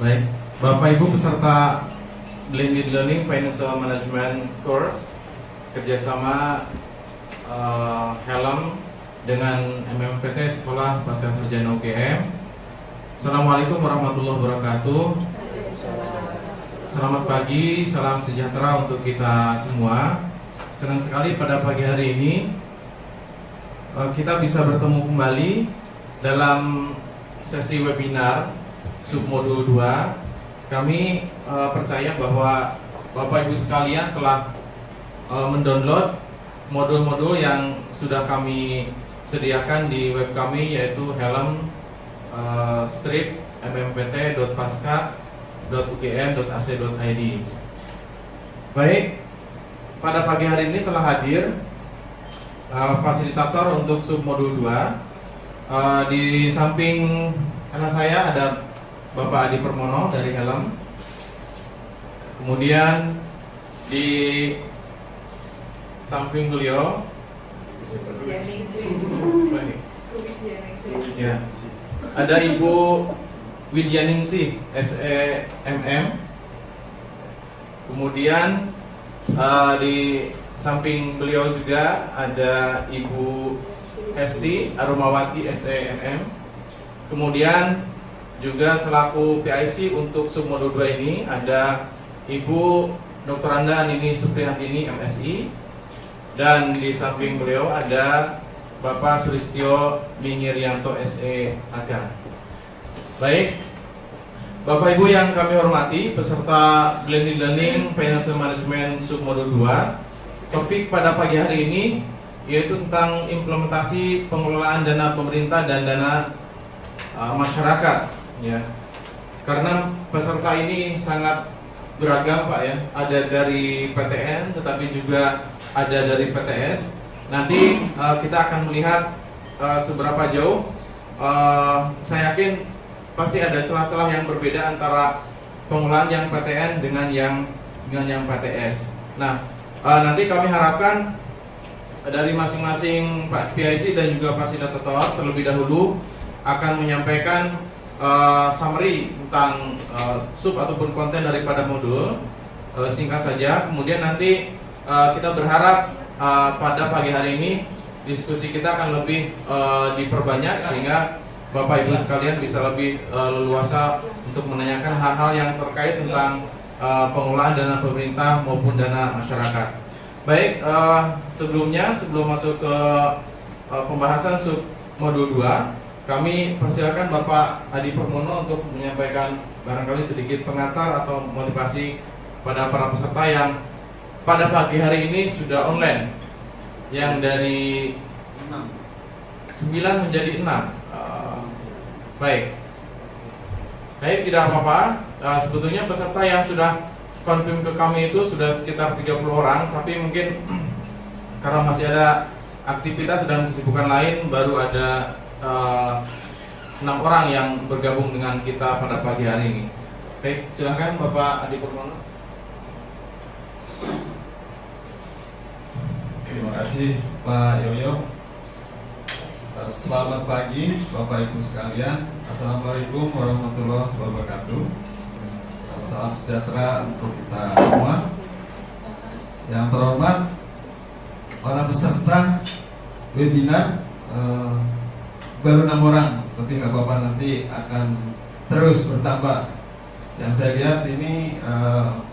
Baik, Bapak Ibu peserta Blended Learning Financial Management Course kerjasama Helm dengan MMPT Sekolah Pasca Sarjana UGM. Assalamualaikum warahmatullahi wabarakatuh. Selamat pagi, salam sejahtera untuk kita semua. Senang sekali pada pagi hari ini kita bisa bertemu kembali dalam sesi webinar submodul 2. Kami percaya bahwa Bapak Ibu sekalian telah mendownload modul-modul yang sudah kami sediakan di web kami, yaitu helm mmpT.pasca.ugm.ac.id. Baik, pada pagi hari ini telah hadir fasilitator untuk submodul 2. Di samping kanan saya ada Bapak Adi Permono dari Helm. Kemudian di samping beliau ya, ada Ibu Widyaningsih SEMM. Kemudian di samping beliau juga ada Ibu Esti Arumawati SEMM. Kemudian juga selaku PIC untuk submodul 2 ini ada Ibu Dr. Anda Nini Supriyantini MSI. Dan di samping beliau ada Bapak Sulistyo Mingiryanto SEAK. Baik, Bapak Ibu yang kami hormati, peserta Blended Learning Financial Management submodul 2. Topik pada pagi hari ini yaitu tentang implementasi pengelolaan dana pemerintah dan dana masyarakat. Ya, karena peserta ini sangat beragam Pak ya, ada dari PTN tetapi juga ada dari PTS. Nanti kita akan melihat seberapa jauh. Saya yakin pasti ada celah-celah yang berbeda antara pengelolaan yang PTN dengan yang PTS. Nah, nanti kami harapkan dari masing-masing Pak PIC dan juga fasilitator terlebih dahulu akan menyampaikan summary tentang sub ataupun konten daripada modul, singkat saja. Kemudian nanti kita berharap pada pagi hari ini diskusi kita akan lebih diperbanyak sehingga Bapak Ibu sekalian bisa lebih leluasa untuk menanyakan hal-hal yang terkait tentang pengelolaan dana pemerintah maupun dana masyarakat. Baik, sebelum masuk ke pembahasan sub modul 2, kami persilakan Bapak Adi Permono untuk menyampaikan barangkali sedikit pengantar atau motivasi pada para peserta yang pada pagi hari ini sudah online, yang dari 9 menjadi 6. Baik, tidak apa-apa. Sebetulnya peserta yang sudah confirm ke kami itu sudah sekitar 30 orang, tapi mungkin karena masih ada aktivitas dan kesibukan lain, baru ada 6 orang yang bergabung dengan kita pada pagi hari ini. Baik, silakan Bapak Adi Purnomo. Terima kasih Pak Yoyo. Selamat pagi Bapak Ibu sekalian. Assalamualaikum warahmatullahi wabarakatuh. Salam sejahtera untuk kita semua. Yang terhormat para peserta webinar, baru 6 orang, tapi nggak apa-apa, nanti akan terus bertambah. Yang saya lihat ini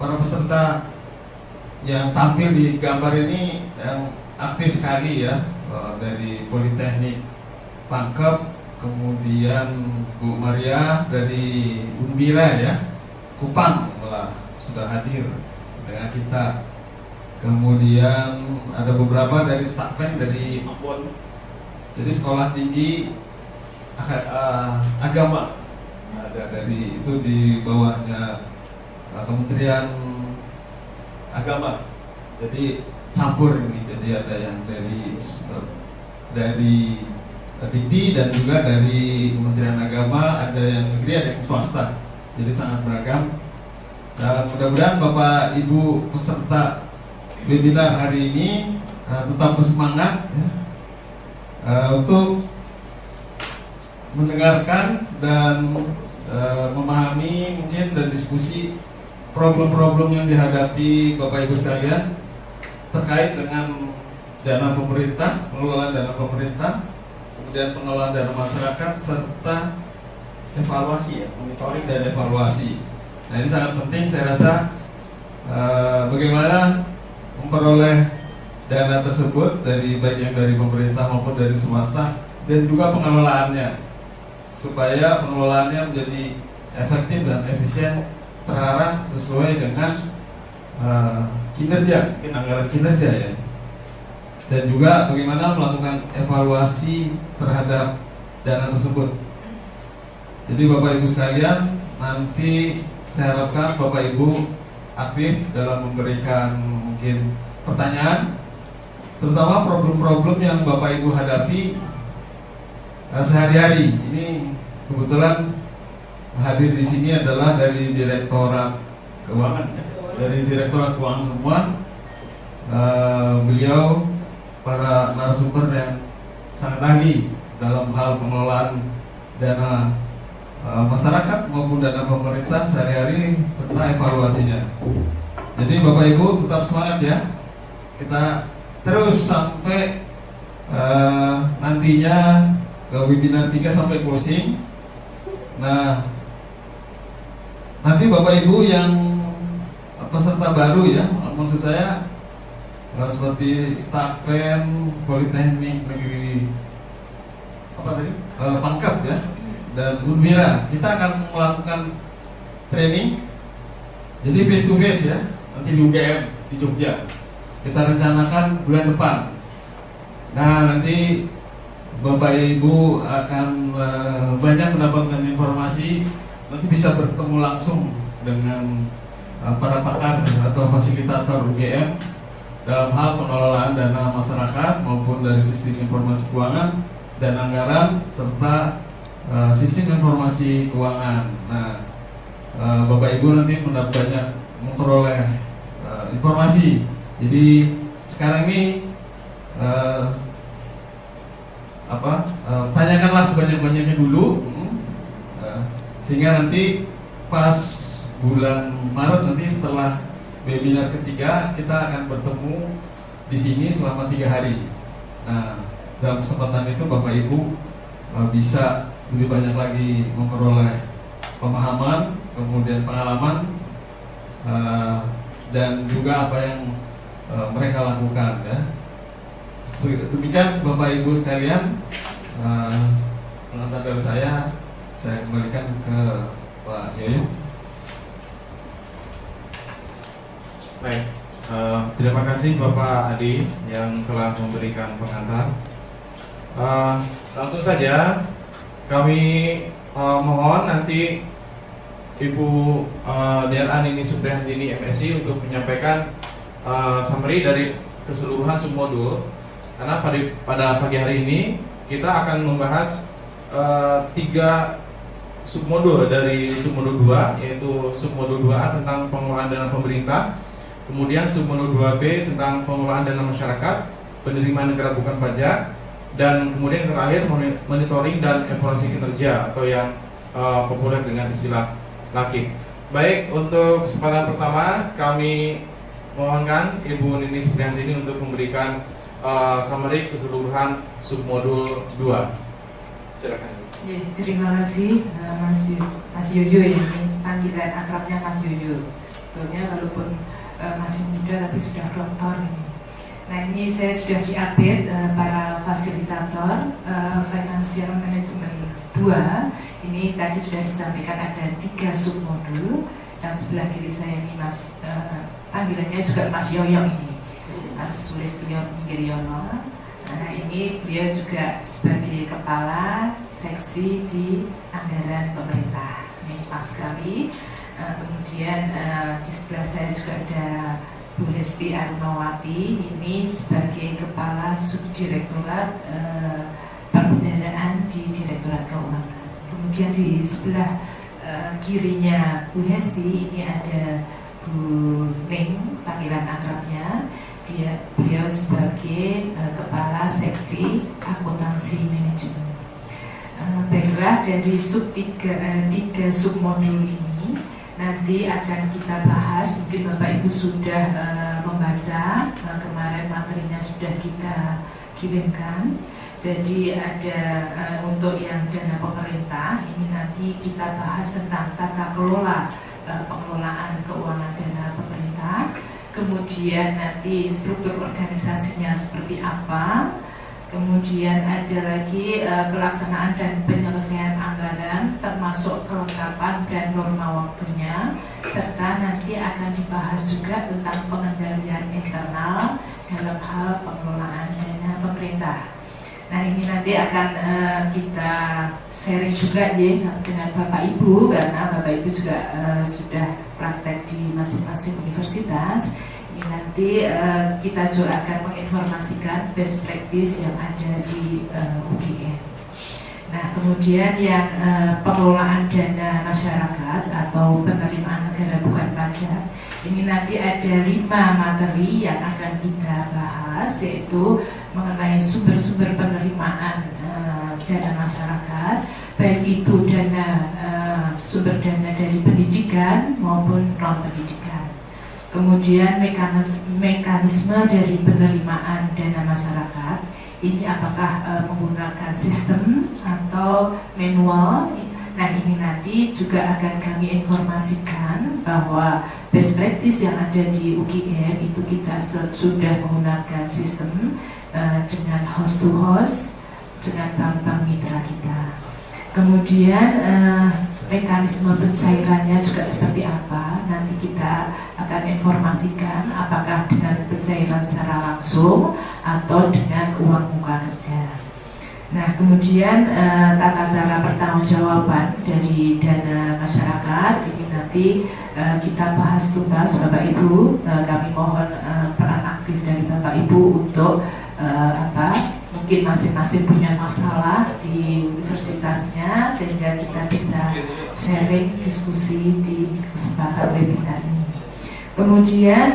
para peserta yang tampil di gambar ini yang aktif sekali ya, dari Politeknik Pangkep, kemudian Bu Maria dari Unbira ya, Kupang malah sudah hadir dengan kita. Kemudian ada beberapa dari Stakpen dari Ambon. Jadi sekolah tinggi agama ada dari itu di bawahnya Kementerian Agama. Jadi campur ini. Jadi ada yang dari Dikti dan juga dari Kementerian Agama, ada yang negeri, ada yang swasta. Jadi sangat beragam. Dan mudah-mudahan Bapak Ibu peserta webinar hari ini tetap bersemangat ya, untuk mendengarkan dan memahami mungkin dan diskusi problem-problem yang dihadapi Bapak Ibu sekalian terkait dengan dana pemerintah, pengelolaan dana pemerintah, kemudian pengelolaan dana masyarakat, serta evaluasi, ya, monitoring dan evaluasi. Nah, ini sangat penting, saya rasa bagaimana memperoleh dana tersebut dari baik yang dari pemerintah maupun dari swasta, dan juga pengelolaannya, supaya pengelolaannya menjadi efektif dan efisien, terarah sesuai dengan kinerja, mungkin anggaran kinerja ya. Dan juga bagaimana melakukan evaluasi terhadap dana tersebut. Jadi Bapak Ibu sekalian, nanti saya harapkan Bapak Ibu aktif dalam memberikan mungkin pertanyaan, terutama problem-problem yang Bapak Ibu hadapi sehari-hari. Ini kebetulan hadir di sini adalah dari Direktorat Keuangan, dari Direktorat Keuangan semua. Beliau para narasumber yang sangat ahli dalam hal pengelolaan dana masyarakat maupun dana pemerintah sehari-hari serta evaluasinya. Jadi Bapak Ibu tetap semangat ya. Kita terus sampai nantinya ke webinar 3 sampai closing. Nah, nanti Bapak Ibu yang peserta baru ya, maksud saya seperti Stapen, Politeknik Negeri Pangkep ya, dan Unmira, kita akan melakukan training. Jadi face to face ya, nanti di UGM di Jogja. Kita rencanakan bulan depan. Nah, nanti Bapak Ibu akan banyak mendapatkan informasi. Nanti bisa bertemu langsung dengan para pakar atau fasilitator UGM dalam hal pengelolaan dana masyarakat maupun dari sistem informasi keuangan dan anggaran serta sistem informasi keuangan. Nah, Bapak Ibu nanti banyak memperoleh informasi. Jadi sekarang ini tanyakanlah sebanyak-banyaknya dulu, sehingga nanti pas bulan Maret nanti setelah webinar ketiga kita akan bertemu di sini selama 3 hari. Nah, dalam kesempatan itu Bapak Ibu bisa lebih banyak lagi memperoleh pemahaman, kemudian pengalaman, dan juga apa yang mereka lakukan ya. Demikian Bapak Ibu sekalian, pengantar dari saya kembalikan ke Pak Yoyo. Baik, terima kasih Bapak Adi yang telah memberikan pengantar. Langsung saja kami mohon nanti Ibu Dr. Nini Suprihandini MSc untuk menyampaikan summary dari keseluruhan submodul, karena pada pagi hari ini kita akan membahas 3 submodul dari submodul 2, yaitu submodul 2A tentang pengelolaan dana pemerintah, kemudian submodul 2B tentang pengelolaan dana masyarakat, penerimaan negara bukan pajak, dan kemudian terakhir monitoring dan evaluasi kinerja atau yang populer dengan istilah LAKIK. Baik, untuk kesempatan pertama kami mohonkan Ibu Nini Suprihandini untuk memberikan summary keseluruhan submodul 2. Silakan. Ya, terima kasih Mas Yoyo ya, panggilan akrabnya Mas Yoyo. Sebetulnya walaupun masih muda tapi sudah doktor ini. Nah, ini saya sudah diupdate para fasilitator Financial Management 2. Ini tadi sudah disampaikan ada 3 submodul. Yang sebelah kiri saya ini Mas, panggilannya juga Mas Yoyo ini, Mas Sulistyo Giryono. Nah, ini beliau juga sebagai kepala seksi di anggaran pemerintah. Ini pas sekali. Kemudian di sebelah saya juga ada Bu Hesti Arumawati, ini sebagai kepala subdirektorat perbendaharaan di Direktorat Keuangan. Kemudian di sebelah kirinya Bu Hesti ini ada Bu Ning, panggilan akrabnya. Beliau sebagai kepala seksi akuntansi manajemen. Baiklah, dari tiga submodul ini nanti akan kita bahas. Mungkin Bapak Ibu sudah membaca, kemarin materinya sudah kita kirimkan. Jadi ada untuk yang dana pemerintah ini nanti kita bahas tentang tata kelola pengelolaan keuangan dana pemerintah. Kemudian nanti struktur organisasinya seperti apa. Kemudian ada lagi pelaksanaan dan penyelesaian anggaran, termasuk kelengkapan dan norma waktunya, serta nanti akan dibahas juga tentang pengendalian internal dalam hal pengelolaan dana pemerintah. Nah, ini nanti akan kita sharing juga ya dengan Bapak Ibu, karena Bapak Ibu juga sudah praktek di masing-masing universitas. Nanti kita juga akan menginformasikan best practice yang ada di UGM. Nah, kemudian yang pengelolaan dana masyarakat atau penerimaan negara bukan pajak, ini nanti ada 5 materi yang akan kita bahas, yaitu mengenai sumber-sumber penerimaan dana masyarakat, baik itu sumber dana dari pendidikan maupun non pendidikan. Kemudian mekanisme dari penerimaan dana masyarakat ini apakah menggunakan sistem atau manual. Nah, ini nanti juga akan kami informasikan bahwa best practice yang ada di UGM itu kita sudah menggunakan sistem dengan host to host dengan bank-bank mitra kita. Kemudian mekanisme pencairannya juga seperti apa, nanti kita akan informasikan apakah dengan pencairan secara langsung atau dengan uang muka kerja. Nah, kemudian tata cara pertanggungjawaban dari dana masyarakat ini nanti kita bahas tuntas Bapak Ibu. Kami mohon peran aktif dari Bapak Ibu untuk mungkin masing-masing punya masalah di universitasnya, sehingga kita bisa sharing diskusi di kesempatan webinar ini. Kemudian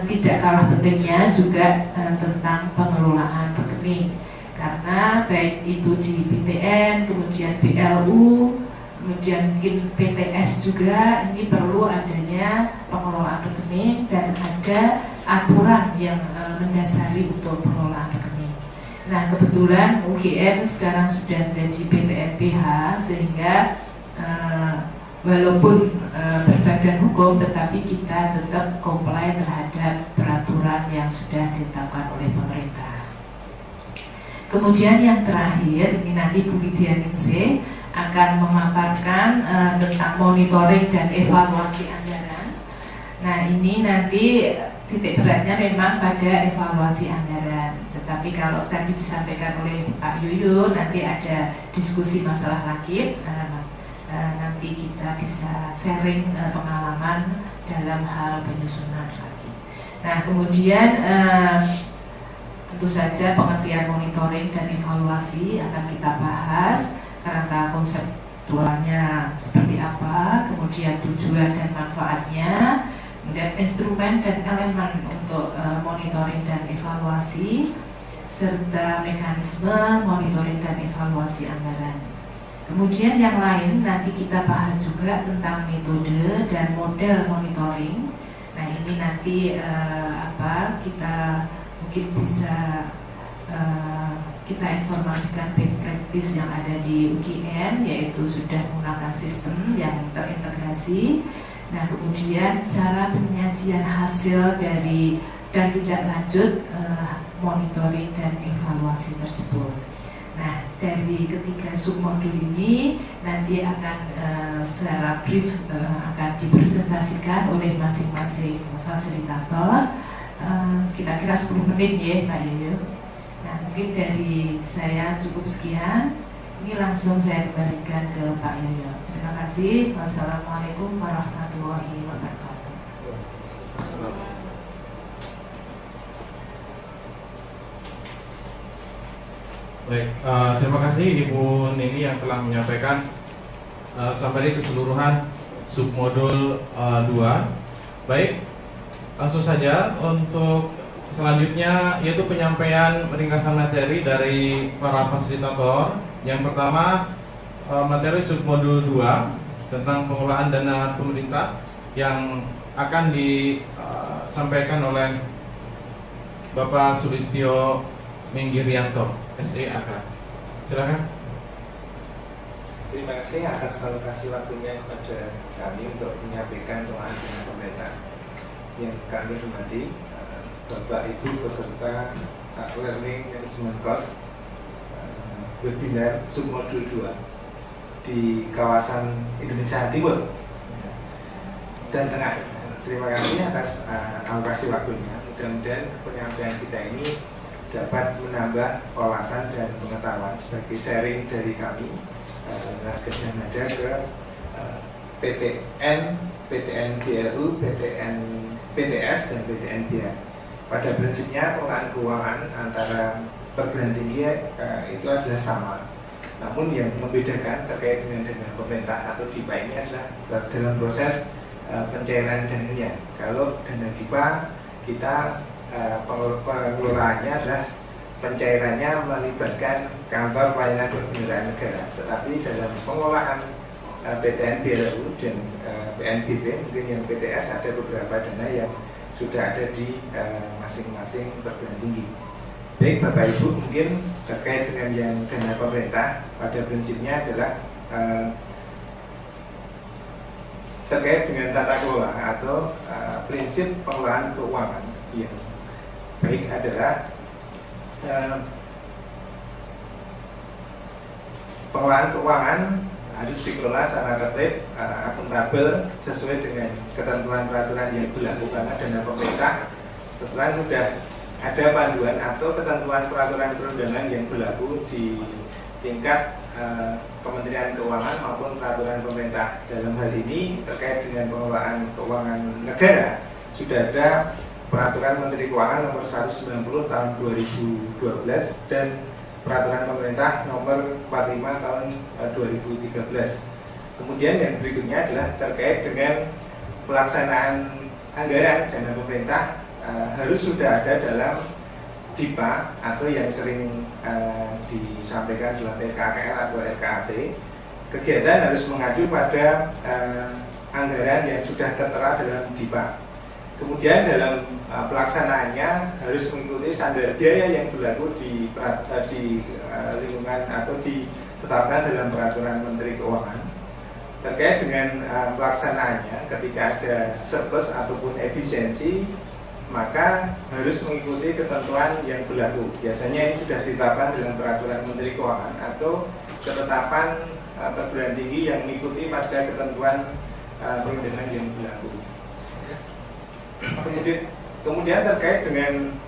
tidak kalah pentingnya juga tentang pengelolaan rekening, karena baik itu di PTN, kemudian BLU, kemudian mungkin PTS juga, ini perlu adanya pengelolaan rekening dan ada aturan yang mendasari untuk pengelolaan rekening. Nah, kebetulan UGM sekarang sudah jadi PTNBH, sehingga walaupun berbadan hukum, tetapi kita tetap comply terhadap peraturan yang sudah ditetapkan oleh pemerintah. Kemudian yang terakhir, ini nanti Bu Widyaningsih akan memaparkan tentang monitoring dan evaluasi anggaran. Nah, ini nanti titik beratnya memang pada evaluasi anggaran. Tetapi kalau tadi disampaikan oleh Pak Yoyo, nanti ada diskusi masalah lagi. Nanti kita bisa sharing pengalaman dalam hal penyusunan lagi. Nah, kemudian tentu saja pengertian monitoring dan evaluasi akan kita bahas, kerangka konseptualnya seperti apa, kemudian tujuan dan manfaatnya, kemudian instrumen dan elemen untuk monitoring dan evaluasi, serta mekanisme monitoring dan evaluasi anggaran. Kemudian yang lain nanti kita bahas juga tentang metode dan model monitoring. Nah, ini nanti kita mungkin bisa kita informasikan best practice yang ada di UGM, yaitu sudah menggunakan sistem yang terintegrasi. Nah, kemudian cara penyajian hasil dari dan tindak lanjut monitoring dan evaluasi tersebut. Nah, dari ketiga submodul ini nanti akan secara brief akan dipresentasikan oleh masing-masing fasilitator. Kira-kira 10 menit ya Pak Yoyo. Nah, mungkin dari saya cukup sekian. Ini langsung saya kembalikan ke Pak Yoyo. Terima kasih. Wassalamualaikum warahmatullahi wabarakatuh. Baik, terima kasih Ibu Nini yang telah menyampaikan sampai keseluruhan submodul 2. Baik, langsung saja untuk selanjutnya, yaitu penyampaian ringkasan materi dari para fasilitator. Yang pertama materi submodul 2 tentang pengelolaan dana pemerintah yang akan disampaikan oleh Bapak Sulistyo Minggirianto, SEAK. Silakan. Terima kasih atas alokasi waktunya kepada kami untuk menyampaikan pengelolaan dana pemerintah. Yang kami hormati Bapak Ibu peserta Learning Management Course webinar submodul 2 di kawasan Indonesia Timur dan Tengah. Terima kasih atas alokasi waktunya. Mudah-mudahan penyampaian kita ini dapat menambah wawasan dan pengetahuan sebagai sharing dari kami Nas Gajah Mada ke PTN, PTN BLU, PTN PTS dan PTN BIA. Pada prinsipnya pengelolaan keuangan antara perguruan tinggi itu adalah sama. Namun yang membedakan terkait dengan dana pemerintah atau DIPA ini adalah dalam proses pencairan dananya. Kalau dana DIPA kita pengelolaannya adalah pencairannya melibatkan kantor pelayanan penyelenggaraan negara. Tetapi dalam pengelolaan PTN BLU dan PNBP, mungkin yang PTS ada beberapa dana yang sudah ada di masing-masing perguruan tinggi. Baik Bapak Ibu, mungkin terkait dengan yang dana pemerintah, pada prinsipnya adalah terkait dengan tata kelola atau prinsip pengelolaan keuangan yang baik adalah pengelolaan keuangan harus dikelola secara tertib, akuntabel, sesuai dengan ketentuan peraturan yang berlaku, karena dana pemerintah terserah sudah ada panduan atau ketentuan peraturan perundangan yang berlaku di tingkat Kementerian Keuangan maupun peraturan pemerintah. Dalam hal ini terkait dengan pengelolaan keuangan negara sudah ada Peraturan Menteri Keuangan nomor 190 tahun 2012 dan Peraturan Pemerintah nomor 45 tahun 2013. Kemudian yang berikutnya adalah terkait dengan pelaksanaan anggaran dana pemerintah harus sudah ada dalam DIPA atau yang sering disampaikan dalam RKKL atau RKAT. Kegiatan harus mengacu pada anggaran yang sudah tertera dalam DIPA. Kemudian dalam pelaksanaannya harus mengikuti standar biaya yang berlaku di lingkungan atau ditetapkan dalam Peraturan Menteri Keuangan. Terkait dengan pelaksanaannya, ketika ada surplus ataupun efisiensi, maka harus mengikuti ketentuan yang berlaku. Biasanya ini sudah ditetapkan dalam Peraturan Menteri Keuangan atau ketetapan perguruan tinggi yang mengikuti pada ketentuan perundangan yang berlaku. Kemudian terkait dengan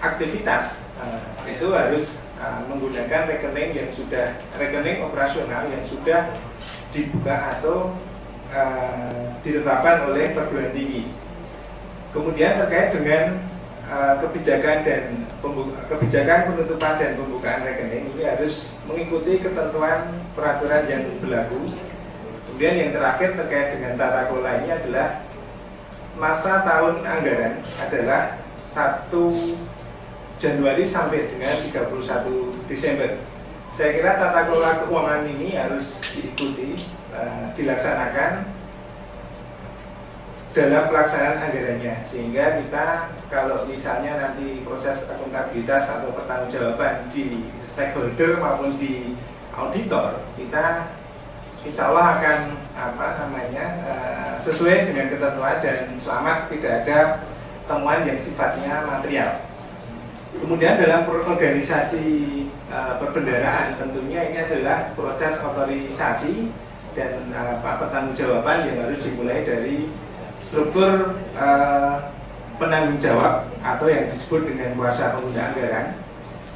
aktivitas itu harus menggunakan rekening operasional yang sudah dibuka atau ditetapkan oleh perguruan tinggi. Kemudian terkait dengan kebijakan penutupan dan pembukaan rekening ini harus mengikuti ketentuan peraturan yang berlaku. Kemudian yang terakhir terkait dengan tata kelola ini adalah masa tahun anggaran adalah 1 Januari sampai dengan 31 Desember. Saya kira tata kelola keuangan ini harus diikuti, dilaksanakan dalam pelaksanaan anggarannya, sehingga kita kalau misalnya nanti proses akuntabilitas atau pertanggungjawaban di stakeholder maupun di auditor, kita insya Allah akan sesuai dengan ketentuan dan selamat, tidak ada temuan yang sifatnya material. Kemudian dalam organisasi perbendaraan tentunya ini adalah proses otorisasi dan pertanggungjawaban yang harus dimulai dari struktur penanggung jawab atau yang disebut dengan kuasa pengguna anggaran,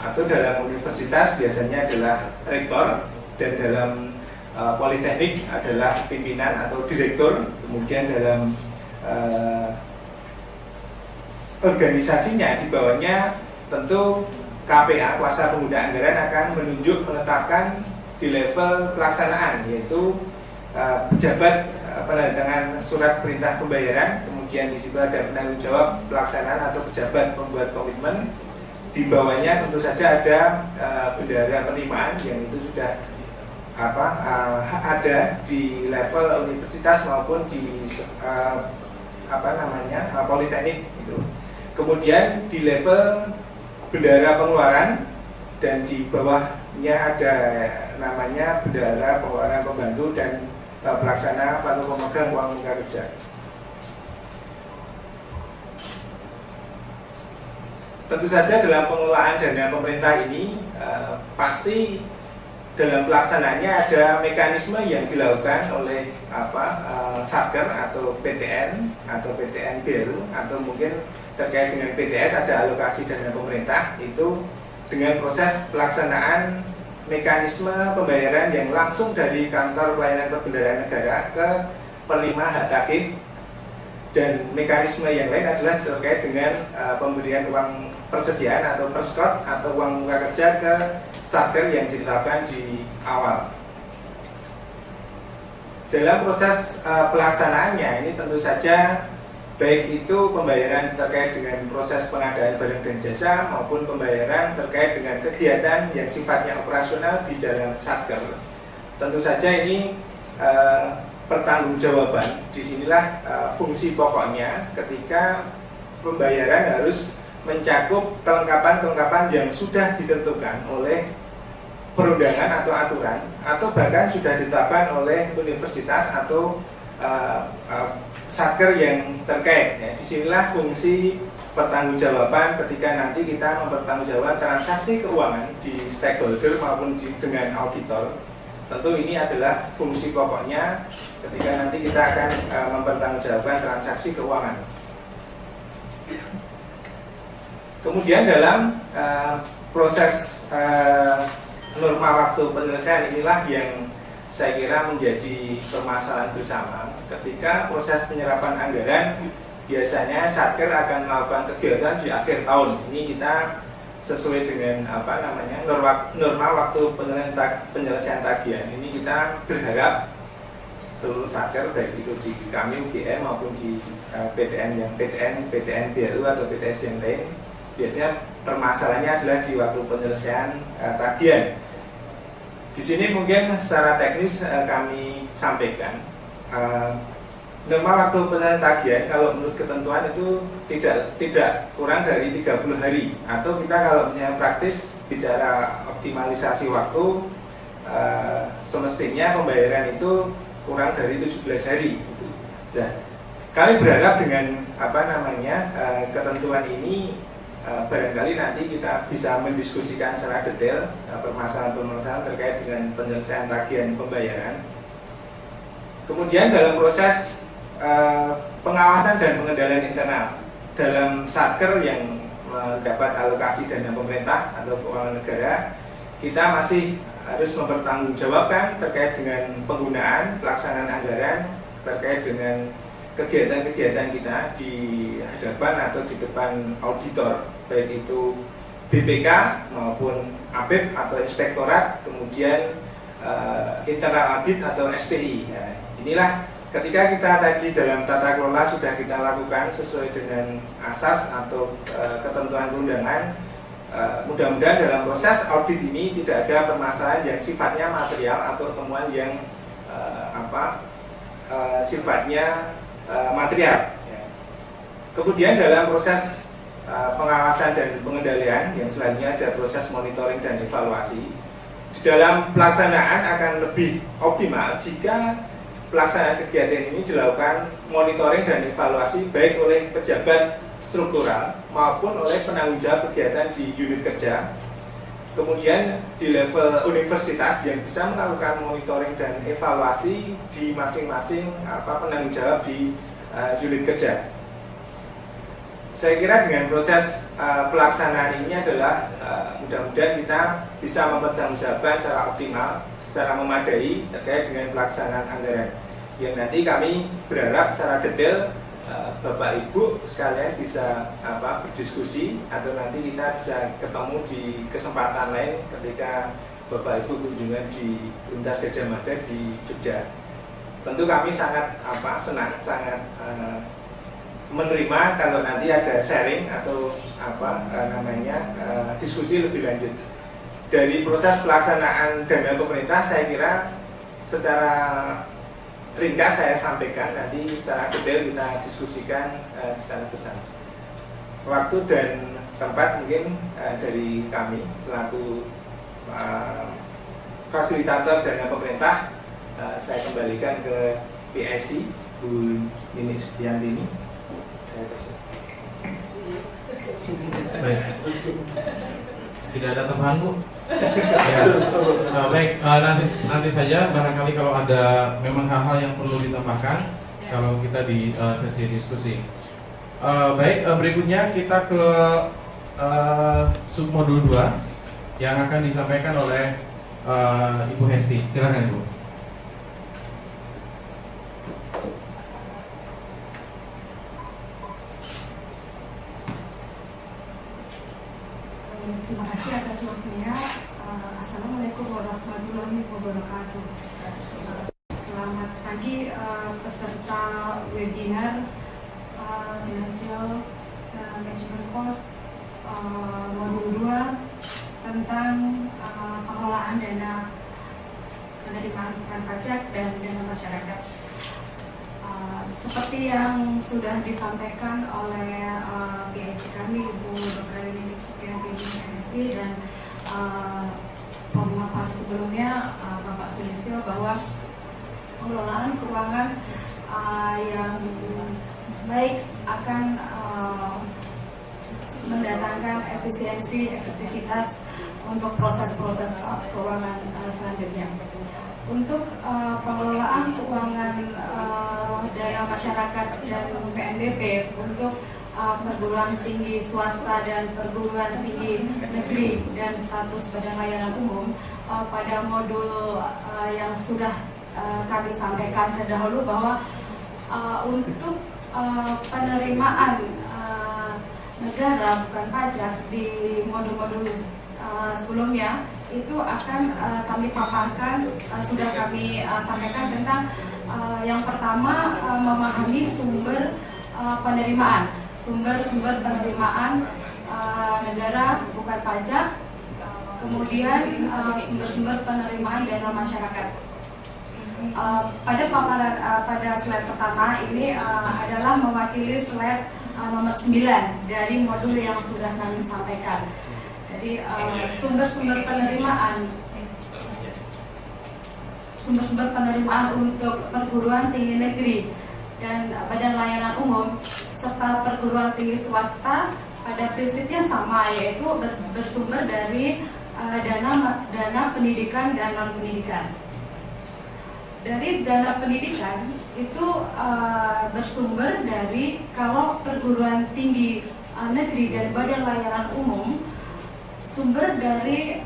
atau dalam universitas biasanya adalah rektor, dan dalam politeknik adalah pimpinan atau direktur. Kemudian dalam organisasinya di bawahnya tentu KPA, kuasa pengguna anggaran, akan menetapkan di level pelaksanaan, yaitu pejabat penandatangan surat perintah pembayaran. Kemudian di situ ada penanggung jawab pelaksanaan atau pejabat pembuat komitmen. Di bawahnya tentu saja ada bendahara penerimaan yang itu sudah ada di level universitas maupun di politeknik gitu. Kemudian di level bendahara pengeluaran dan di bawahnya ada namanya bendahara pengeluaran pembantu dan pelaksana atau pemegang uang muka kerja. Tentu saja dalam pengelolaan dana pemerintah ini pasti dalam pelaksanaannya ada mekanisme yang dilakukan oleh Satker atau PTN atau PTN baru atau mungkin terkait dengan PTS ada alokasi dana pemerintah itu dengan proses pelaksanaan mekanisme pembayaran yang langsung dari kantor pelayanan perbendaharaan negara ke penerima hak tagih, dan mekanisme yang lain adalah terkait dengan pemberian uang persediaan atau perskot atau uang muka kerja ke Satker yang ditetapkan di awal. Dalam proses pelaksanaannya ini tentu saja baik itu pembayaran terkait dengan proses pengadaan barang dan jasa maupun pembayaran terkait dengan kegiatan yang sifatnya operasional di dalam Satker. Tentu saja ini pertanggungjawaban. Disinilah fungsi pokoknya ketika pembayaran harus mencakup kelengkapan-kelengkapan yang sudah ditentukan oleh perundangan atau aturan atau bahkan sudah ditetapkan oleh universitas atau Satker yang terkait. Ya, disinilah fungsi pertanggungjawaban ketika nanti kita mempertanggungjawabkan transaksi keuangan di stakeholder maupun dengan auditor. Tentu ini adalah fungsi pokoknya ketika nanti kita akan mempertanggungjawabkan transaksi keuangan. Kemudian dalam proses norma waktu penyelesaian inilah yang saya kira menjadi permasalahan bersama. Ketika proses penyerapan anggaran biasanya Satker akan melakukan kegiatan di akhir tahun. Ini kita sesuai dengan norma waktu penyelesaian tagihan. Ini kita berharap seluruh Satker baik itu di kami UGM maupun di PTN baru atau PTS yang lain, biasanya permasalahannya adalah di waktu penyelesaian tagihan. Di sini mungkin secara teknis kami sampaikan norma waktu penyelesaian tagihan kalau menurut ketentuan itu tidak kurang dari 30 hari, atau kita kalau misalnya praktis bicara optimalisasi waktu semestinya pembayaran itu kurang dari 17 hari. Nah, kami berharap dengan ketentuan ini barangkali nanti kita bisa mendiskusikan secara detail permasalahan-permasalahan terkait dengan penyelesaian tagihan pembayaran. Kemudian dalam proses pengawasan dan pengendalian internal dalam Satker yang mendapat alokasi dana pemerintah atau keuangan negara, kita masih harus mempertanggungjawabkan terkait dengan penggunaan pelaksanaan anggaran terkait dengan kegiatan-kegiatan kita di hadapan atau di depan auditor, baik itu BPK maupun APIP atau inspektorat, kemudian internal audit atau SPI. Nah, inilah ketika kita tadi dalam tata kelola sudah kita lakukan sesuai dengan asas atau ketentuan perundangan, mudah-mudahan dalam proses audit ini tidak ada permasalahan yang sifatnya material atau temuan yang sifatnya material. Kemudian dalam proses pengawasan dan pengendalian yang selanjutnya ada proses monitoring dan evaluasi. Di dalam pelaksanaan akan lebih optimal jika pelaksanaan kegiatan ini dilakukan monitoring dan evaluasi baik oleh pejabat struktural maupun oleh penanggung jawab kegiatan di unit kerja. Kemudian di level universitas yang bisa melakukan monitoring dan evaluasi di masing-masing penanggung jawab di unit kerja. Saya kira dengan proses pelaksanaan ini adalah mudah-mudahan kita bisa mempertanggungjawabkan secara optimal, secara memadai terkait dengan pelaksanaan anggaran. Yang nanti kami berharap secara detail Bapak Ibu sekalian bisa berdiskusi, atau nanti kita bisa ketemu di kesempatan lain ketika Bapak Ibu kunjungan di Universitas Gadjah Mada di Jogja. Tentu kami sangat senang, sangat menerima kalau nanti ada sharing atau diskusi lebih lanjut. dari proses pelaksanaan dana pemerintah saya kira secara ringkas saya sampaikan, nanti secara detail kita diskusikan secara bersama. Waktu dan tempat mungkin dari kami selaku fasilitator dana pemerintah, saya kembalikan ke PSI Bu Nini Sudiantini. Saya terima. Baik. Tidak ada tambahan, Bu? Ya. Baik, nanti saja barangkali kalau ada memang hal-hal yang perlu ditambahkan kalau kita di sesi diskusi. Baik, berikutnya kita ke submodul 2 yang akan disampaikan oleh Ibu Hesti. Silakan, Ibu. Terima kasih atas waktunya. Assalamualaikum warahmatullahi wabarakatuh. Selamat pagi peserta webinar Financial Management Course modul 2 tentang pengelolaan dana penerimaan bukan pajak dan dana masyarakat. Seperti yang sudah disampaikan oleh PIC kami, Ibu Dr. Nini Sudiantini MSI, dan pemaparan sebelumnya Bapak Sulistyo, bahwa pengelolaan keuangan yang baik akan mendatangkan efisiensi, efektivitas untuk proses-proses keuangan selanjutnya. Untuk pengelolaan keuangan dana masyarakat dan PNBP untuk perguruan tinggi swasta dan perguruan tinggi negeri dan status badan layanan umum, pada modul yang sudah kami sampaikan terdahulu bahwa untuk penerimaan negara bukan pajak di modul-modul sebelumnya itu akan kami paparkan, sudah kami sampaikan tentang yang pertama, memahami sumber penerimaan, sumber-sumber penerimaan negara bukan pajak, kemudian sumber-sumber penerimaan dana masyarakat. Pada paparan pada slide pertama ini adalah mewakili slide nomor 9 dari modul yang sudah kami sampaikan. Jadi sumber-sumber penerimaan untuk perguruan tinggi negeri dan badan layanan umum serta perguruan tinggi swasta pada prinsipnya sama, yaitu bersumber dari dana pendidikan dan non pendidikan. Dari dana pendidikan itu bersumber dari kalau perguruan tinggi negeri dan badan layanan umum, sumber dari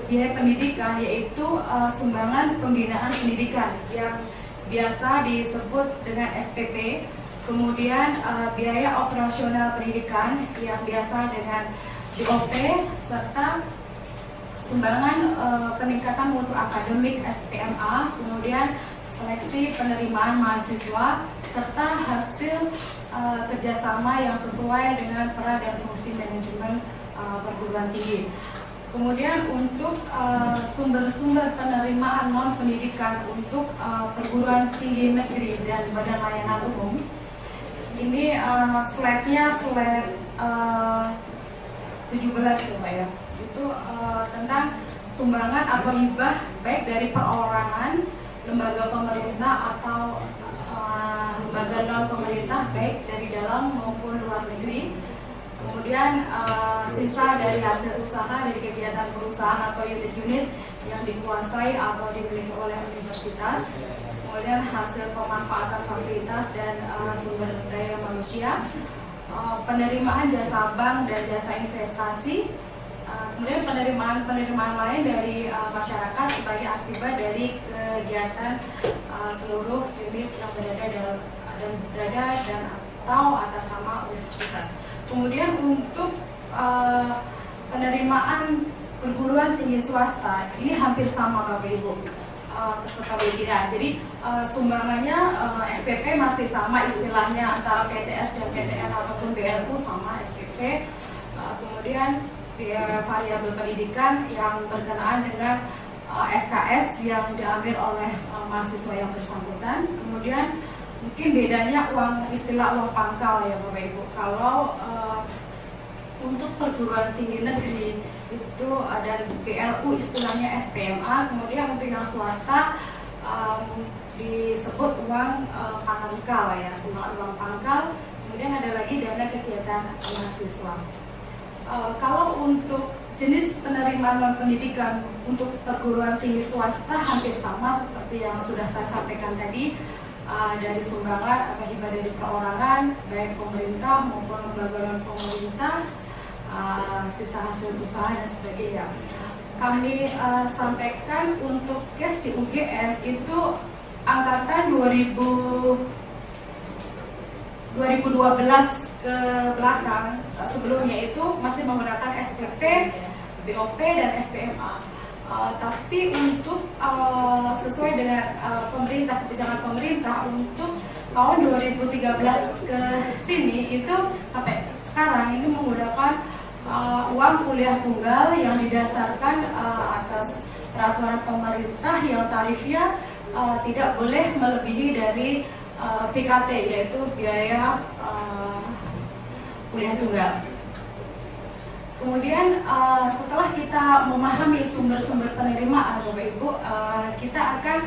biaya pendidikan yaitu sumbangan pembinaan pendidikan yang biasa disebut dengan SPP, kemudian biaya operasional pendidikan yang biasa dengan BOP, serta sumbangan peningkatan mutu akademik SPMA, kemudian seleksi penerimaan mahasiswa, serta hasil kerjasama yang sesuai dengan peran dan fungsi manajemen perguruan tinggi. Kemudian untuk sumber-sumber penerimaan non pendidikan untuk perguruan tinggi negeri dan badan layanan umum, ini slide-nya slide 17 ya Pak ya. Itu tentang sumbangan atau hibah baik dari perorangan, lembaga pemerintah atau lembaga non pemerintah baik dari dalam maupun luar negeri. Kemudian sisa dari hasil usaha dari kegiatan perusahaan atau unit-unit yang dikuasai atau dimiliki oleh universitas. Kemudian hasil pemanfaatan fasilitas dan sumber daya manusia, penerimaan jasa bank dan jasa investasi, kemudian penerimaan lain dari masyarakat sebagai akibat dari kegiatan seluruh unit yang berada dan atau atas nama universitas. Kemudian untuk penerimaan perguruan tinggi swasta ini hampir sama Bapak Ibu peserta webinar. Jadi sumbangannya SPP masih sama istilahnya antara PTS dan PTN ataupun BLU sama SPP. Kemudian variabel pendidikan yang berkenaan dengan SKS yang diambil oleh mahasiswa yang bersangkutan. Kemudian mungkin bedanya istilah uang pangkal ya Bapak Ibu. Kalau untuk perguruan tinggi negeri itu dan PLU istilahnya SPMA, kemudian untuk yang swasta disebut uang pangkal ya, sumbangan uang pangkal. Kemudian ada lagi dana kegiatan mahasiswa. Kalau untuk jenis penerimaan non pendidikan untuk perguruan tinggi swasta hampir sama seperti yang sudah saya sampaikan tadi, dari sumbangan atau hibah dari perorangan baik pemerintah maupun lembaga non pemerintah, sisa hasil usaha dan sebagainya. Kami sampaikan untuk case di UGM itu angkatan 2012 ke belakang, sebelumnya itu masih menggunakan SPP, BOP dan SPMA. Tapi untuk sesuai dengan kebijakan pemerintah untuk tahun 2013 ke sini itu sampai sekarang ini menggunakan uang kuliah tunggal yang didasarkan atas peraturan pemerintah yang tarifnya tidak boleh melebihi dari PKT, yaitu biaya kuliah tunggal. Kemudian setelah kita memahami sumber-sumber penerimaan Bapak Ibu, kita akan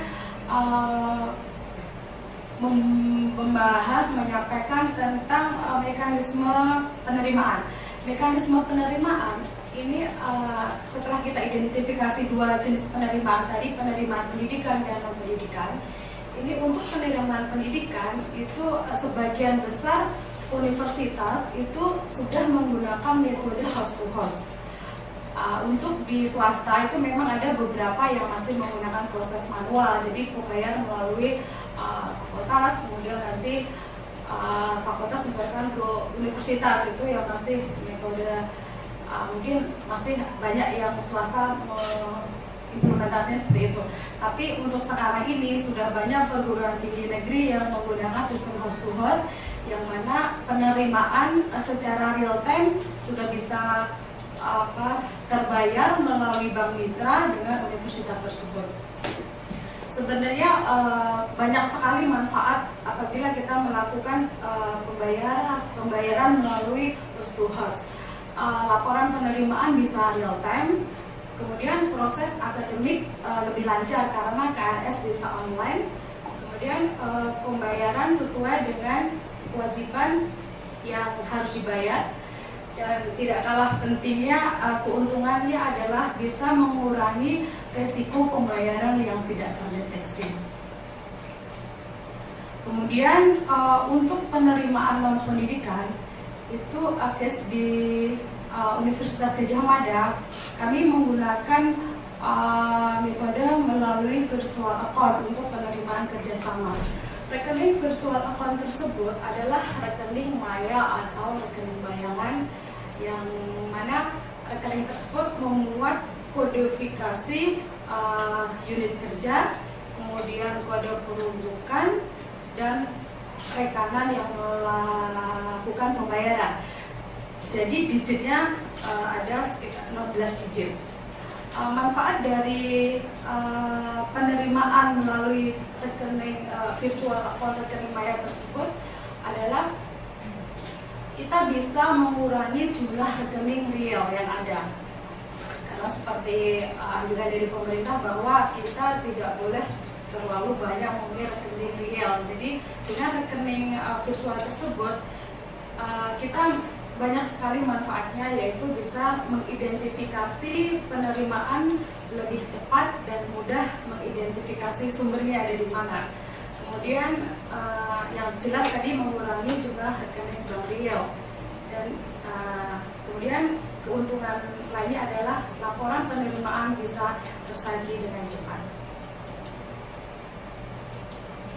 menyampaikan tentang mekanisme penerimaan. Mekanisme penerimaan ini setelah kita identifikasi dua jenis penerimaan tadi, penerimaan pendidikan dan non-pendidikan. Ini untuk penerimaan pendidikan itu sebagian besar universitas itu sudah menggunakan metode host to host. Untuk di swasta itu memang ada beberapa yang masih menggunakan proses manual, jadi pembayaran melalui fakultas, kemudian nanti fakultas membayarkan ke universitas, itu yang masih metode mungkin masih banyak yang swasta implementasinya seperti itu. Tapi untuk sekarang ini sudah banyak perguruan tinggi negeri yang menggunakan sistem host to host, yang mana penerimaan secara real time sudah bisa terbayar melalui bank mitra dengan universitas tersebut. Sebenarnya banyak sekali manfaat apabila kita melakukan pembayaran melalui host to host. Laporan penerimaan bisa real time, kemudian proses akademik lebih lancar karena KRS bisa online, kemudian pembayaran sesuai dengan kewajiban yang harus dibayar, dan tidak kalah pentingnya keuntungannya adalah bisa mengurangi resiko pembayaran yang tidak terdeteksi. Kemudian untuk penerimaan non pendidikan itu case di Universitas Gadjah Mada, kami menggunakan metode melalui virtual account untuk penerimaan kerjasama. Rekening virtual account tersebut adalah rekening maya atau rekening bayangan, yang mana rekening tersebut memuat kodifikasi unit kerja, kemudian kode peruntukan dan rekanan yang melakukan pembayaran. Jadi digitnya ada sekitar 16 digit. Manfaat dari penerimaan melalui rekening virtual account rekening maya tersebut adalah kita bisa mengurangi jumlah rekening real yang ada. Karena seperti anjuran dari pemerintah bahwa kita tidak boleh terlalu banyak memilih rekening real. Jadi dengan rekening virtual tersebut kita banyak sekali manfaatnya, yaitu bisa mengidentifikasi penerimaan lebih cepat dan mudah mengidentifikasi sumbernya ada di mana. Kemudian yang jelas tadi mengurangi jumlah rekening bank real, dan kemudian keuntungan lainnya adalah laporan penerimaan bisa tersaji dengan cepat.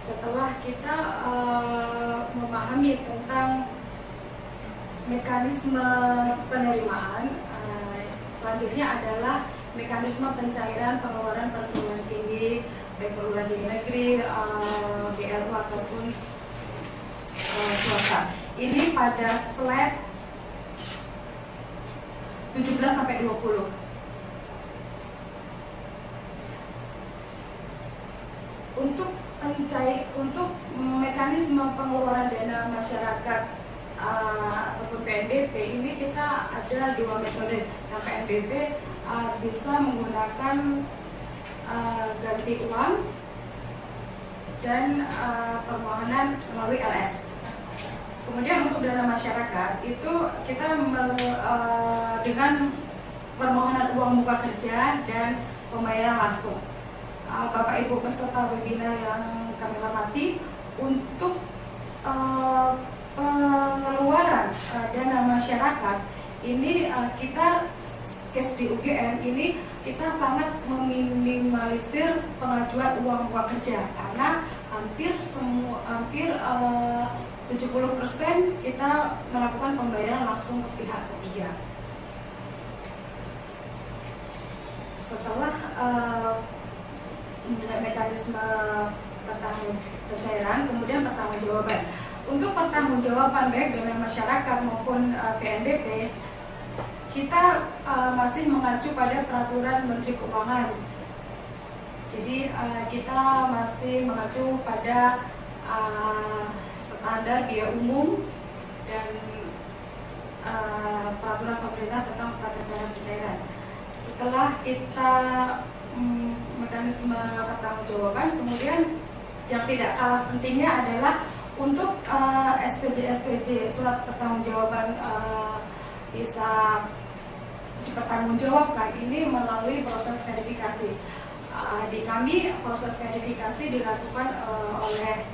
Setelah kita memahami tentang mekanisme penerimaan, selanjutnya adalah mekanisme pencairan pengeluaran perguruan tinggi, baik perguruan tinggi negeri, BLU ataupun swasta. Ini pada slide 17 sampai 20. Untuk mekanisme pengeluaran dana masyarakat ataupun PNBP ini kita ada 2 metode. Yang PNBP bisa menggunakan ganti uang dan permohonan melalui LS. Kemudian untuk dana masyarakat itu kita dengan permohonan uang muka kerja dan pembayaran langsung. Bapak Ibu peserta webinar yang kami hormati, untuk pengeluaran dana masyarakat ini kita case di UGM ini kita sangat meminimalisir pengajuan uang muka kerja karena hampir 70% kita melakukan pembayaran langsung ke pihak ketiga. Setelah mekanisme pencairan, kemudian pertanggungjawaban. Untuk pertanggungjawaban baik dana masyarakat maupun PNBP, kita masih mengacu pada peraturan Menteri Keuangan. Jadi kita masih mengacu pada standar biaya umum dan peraturan pemerintah tentang tata cara pencairan. Setelah kita mekanisme pertanggungjawaban, kemudian yang tidak kalah pentingnya adalah untuk SPJ surat pertanggungjawaban bisa dipertanggungjawabkan ini melalui proses verifikasi. Di kami proses verifikasi dilakukan oleh,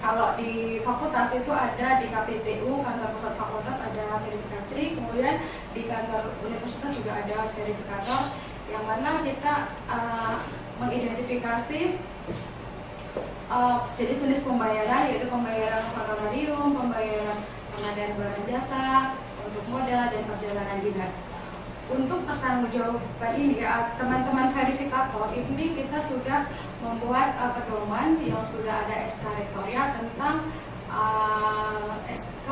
kalau di fakultas itu ada di KPTU, kantor pusat fakultas ada verifikasi, kemudian di kantor universitas juga ada verifikator, yang mana kita mengidentifikasi jenis-jenis pembayaran, yaitu pembayaran honorarium, pembayaran pengadaan barang jasa, untuk modal dan perjalanan dinas. Untuk pertanggungjawaban ini, teman-teman verifikator ini kita sudah membuat pedoman yang sudah ada SK rektoriat tentang SK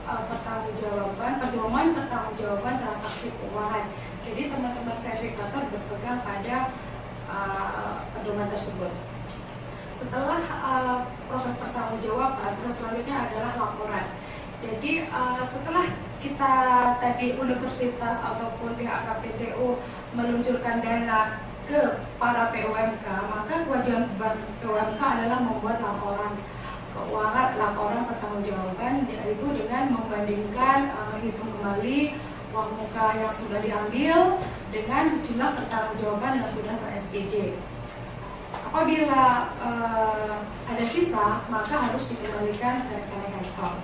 pertanggungjawaban, pedoman pertanggungjawaban transaksi keuangan. Jadi teman-teman verifikator berpegang pada pedoman tersebut. Setelah proses pertanggungjawaban, terus selanjutnya adalah laporan. Jadi setelah kita tadi universitas ataupun pihak KPTU meluncurkan dana ke para PUMK, maka kewajiban PUMK adalah membuat laporan keuangan, laporan pertanggungjawaban, yaitu dengan membandingkan hitung kembali uang muka yang sudah diambil dengan jumlah pertanggungjawaban yang sudah ter-SPJ. Apabila ada sisa, maka harus dikembalikan ke rekening rektor.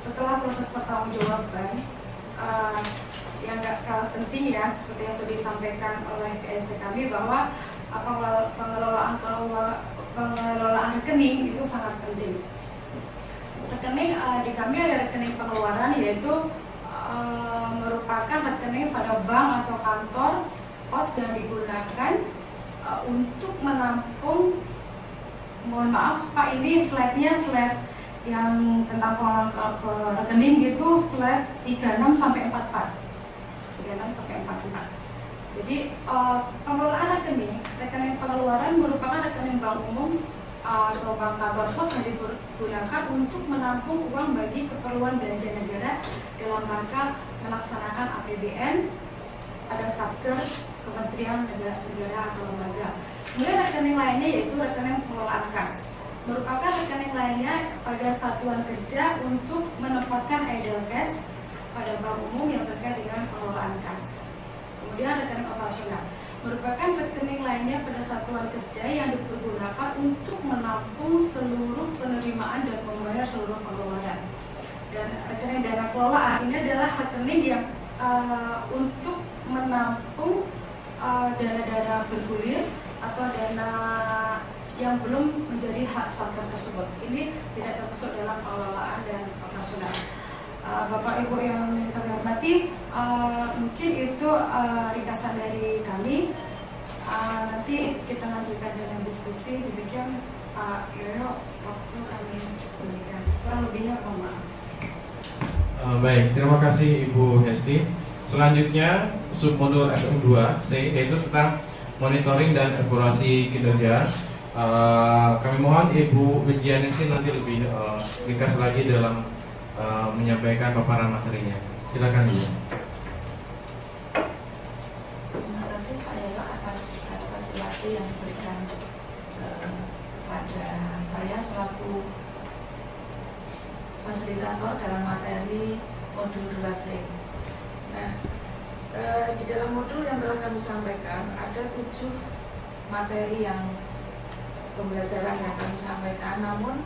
Setelah proses pertanggungjawaban, yang gak kalah penting ya, seperti yang sudah disampaikan oleh PSC kami, bahwa pengelolaan rekening itu sangat penting. Rekening di kami ada rekening pengeluaran, yaitu merupakan rekening pada bank atau kantor pos yang digunakan untuk menampung, mohon maaf Pak, ini slide-nya slide yang tentang pengelolaan ke rekening gitu, slide 36 sampai 44. 36 sampai 44. Jadi pengelolaan rekening pengeluaran merupakan rekening bank umum atau bank kantor pos yang digunakan untuk menampung uang bagi keperluan belanja negara dalam rangka melaksanakan APBN pada Satker Kementerian Negara atau lembaga. Kemudian rekening lainnya yaitu rekening pengelolaan kas, merupakan rekening lainnya pada satuan kerja untuk menempatkan idle cash pada bank umum yang terkait dengan pengelolaan kas. Kemudian rekening operasional merupakan rekening lainnya pada satuan kerja yang dipergunakan untuk menampung seluruh penerimaan dan membayar seluruh pengeluaran. Dan rekening dana kelolaan ini adalah rekening yang untuk menampung dana-dana bergulir atau dana yang belum menjadi hak satker tersebut. Ini tidak termasuk dalam pengelolaan dan operasional. Bapak Ibu yang kami hormati, mungkin itu ringkasan dari kami. Nanti kita lanjutkan dengan diskusi. Demikian Pak Yoyo, waktu kami berikan. Kurang lebihnya mohon maaf. Baik, terima kasih Ibu Hesti. Selanjutnya submodul FM2C yaitu tentang monitoring dan evaluasi kinerja. Kami mohon Ibu Wijianingsih nanti lebih ringkas lagi dalam menyampaikan paparan materinya. Silakan Ibu. Terima kasih Pak Yoyo atas waktu yang diberikan pada saya selaku fasilitator dalam materi modul 2C. Nah, di dalam modul yang telah kami sampaikan ada 7 materi yang pembelajaran yang kami sampaikan, namun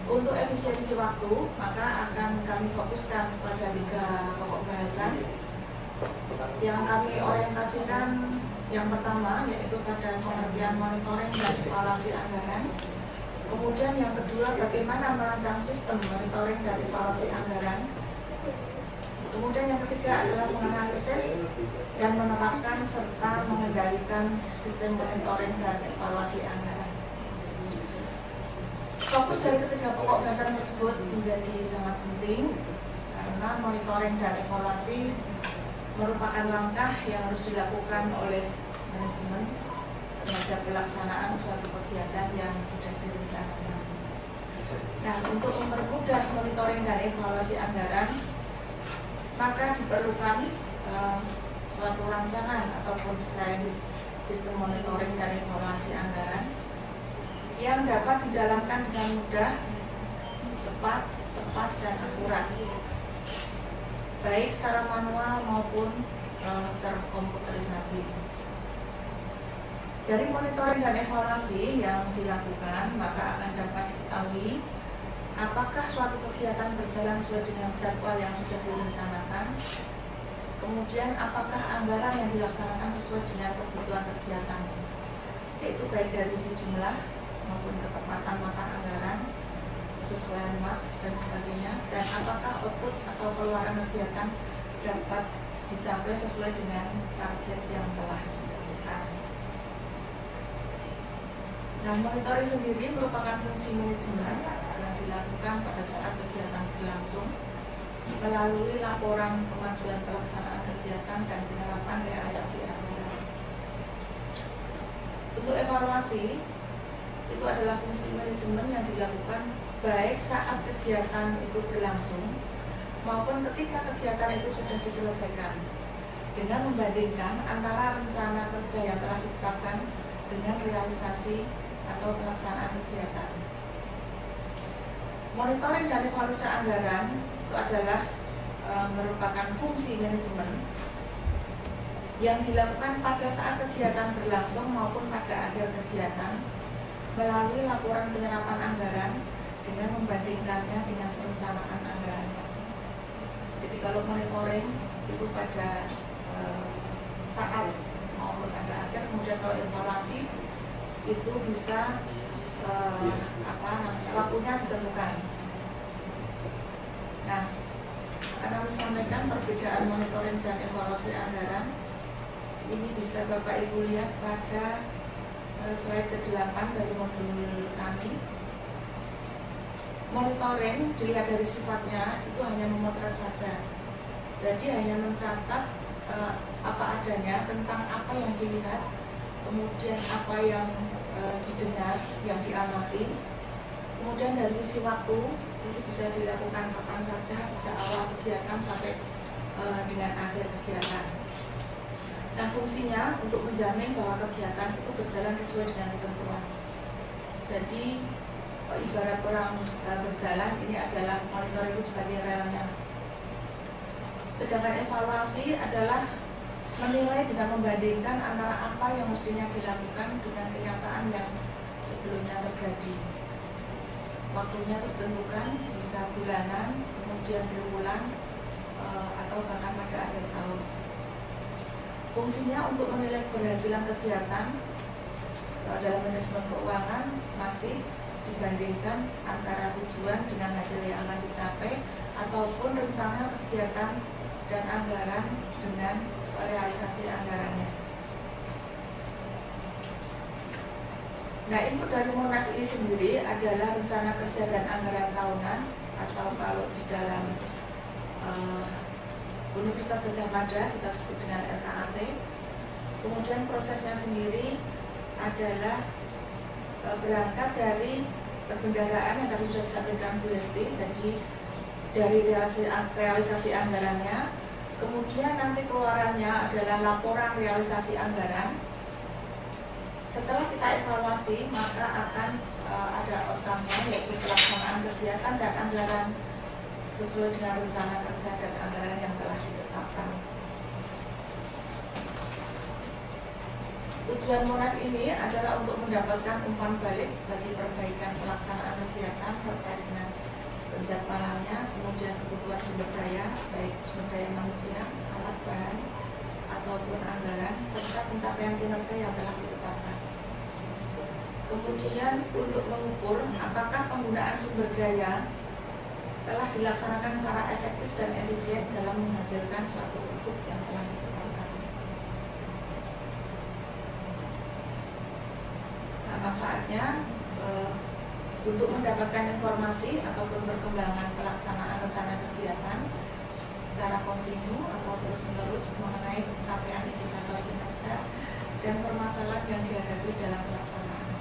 untuk efisiensi waktu maka akan kami fokuskan pada 3 pokok bahasan yang kami orientasikan. Yang pertama yaitu pada pengertian monitoring dan evaluasi anggaran. Kemudian yang kedua, bagaimana merancang sistem monitoring dan evaluasi anggaran. Kemudian yang ketiga adalah menganalisis dan menerapkan serta mengendalikan sistem monitoring dan evaluasi anggaran. Fokus dari ketiga pokok bahasan tersebut menjadi sangat penting karena monitoring dan evaluasi merupakan langkah yang harus dilakukan oleh manajemen terhadap pelaksanaan suatu kegiatan yang sudah direncanakan. Nah, untuk mempermudah monitoring dan evaluasi anggaran, maka diperlukan suatu rancangan ataupun desain sistem monitoring dan evaluasi anggaran yang dapat dijalankan dengan mudah, cepat, tepat, dan akurat, baik secara manual maupun terkomputerisasi. Dari monitoring dan evaluasi yang dilakukan, maka akan dapat diketahui apakah suatu kegiatan berjalan sesuai dengan jadwal yang sudah direncanakan, kemudian apakah anggaran yang dilaksanakan sesuai dengan kebutuhan kegiatan, yaitu baik dari sisi jumlah maupun ketepatan mata anggaran, kesesuaian mak dan sebagainya, dan apakah output atau keluaran kegiatan dapat dicapai sesuai dengan target yang telah ditentukan. Nah, monitoring sendiri merupakan fungsi manajemen yang dilakukan pada saat kegiatan berlangsung melalui laporan kemajuan pelaksanaan kegiatan dan penerapan realisasi anggaran. Untuk evaluasi, itu adalah fungsi manajemen yang dilakukan baik saat kegiatan itu berlangsung maupun ketika kegiatan itu sudah diselesaikan, dengan membandingkan antara rencana kerja yang telah ditetapkan dengan realisasi atau pelaksanaan kegiatan. Monitoring dan evaluasi anggaran itu adalah merupakan fungsi manajemen yang dilakukan pada saat kegiatan berlangsung maupun pada akhir kegiatan melalui laporan penyerapan anggaran dengan membandingkannya dengan perencanaan anggaran. Jadi kalau monitoring itu pada saat maupun pada akhir, kemudian kalau evaluasi itu bisa waktunya ditentukan. Nah, akan kami sampaikan perbedaan monitoring dan evaluasi anggaran. Ini bisa Bapak Ibu lihat pada slide ke-8 dari modul kami. Monitoring dilihat dari sifatnya itu hanya memotret saja. Jadi hanya mencatat apa adanya tentang apa yang dilihat, kemudian apa yang didengar, yang diamati. Kemudian dari sisi waktu itu bisa dilakukan kapan saja, sejak awal kegiatan sampai dengan akhir kegiatan. Nah, fungsinya untuk menjamin bahwa kegiatan itu berjalan sesuai dengan ketentuan. Jadi ibarat orang berjalan, ini adalah monitoring itu sebagai relnya. Sedangkan evaluasi adalah menilai dengan membandingkan antara apa yang mestinya dilakukan dengan kenyataan yang sebelumnya terjadi. Waktunya ditentukan, bisa bulanan, kemudian triwulan, atau bahkan pada akhir tahun. Fungsinya untuk menilai keberhasilan kegiatan dalam manajemen keuangan masih dibandingkan antara tujuan dengan hasil yang akan dicapai ataupun rencana kegiatan dan anggaran dengan realisasi anggarannya. Nah, input dari Monaf ini sendiri adalah rencana kerja dan anggaran tahunan, atau kalau di dalam Universitas Gadjah Mada, kita sebut dengan RKAT. Kemudian prosesnya sendiri adalah berangkat dari perbendaharaan yang tadi sudah disampaikan Bu Hesti, jadi dari realisasi anggarannya, kemudian nanti keluarannya adalah laporan realisasi anggaran. Setelah kita evaluasi, maka akan ada outcome-nya, yaitu pelaksanaan kegiatan dan anggaran sesuai dengan rencana kerja dan anggaran yang telah ditetapkan. Tujuan Monef ini adalah untuk mendapatkan umpan balik bagi perbaikan pelaksanaan kegiatan terkait dengan penjadwalannya, kemudian kebutuhan sumber daya, baik sumber daya manusia, alat bahan, ataupun anggaran, serta pencapaian kinerja yang telah ditetapkan. Kemudian untuk mengukur apakah penggunaan sumber daya telah dilaksanakan secara efektif dan efisien dalam menghasilkan suatu produk yang telah ditetapkan. Manfaatnya untuk mendapatkan informasi ataupun perkembangan pelaksanaan rencana kegiatan secara kontinu atau terus-menerus mengenai pencapaian indikator kinerja dan permasalahan yang dihadapi dalam pelaksanaan.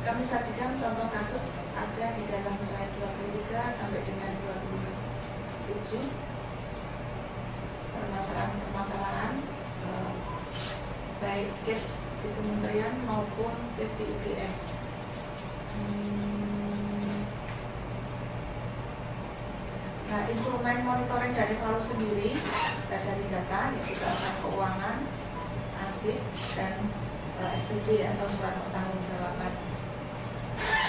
Kami sajikan contoh kasus ada di dalam slide 23 sampai dengan 27 permasalahan-permasalahan baik case di kementerian maupun case di UGM. Nah, instrumen monitoring dan evaluasi sendiri dari data yaitu data keuangan, arsip, dan SPJ atau surat pertanggungjawaban.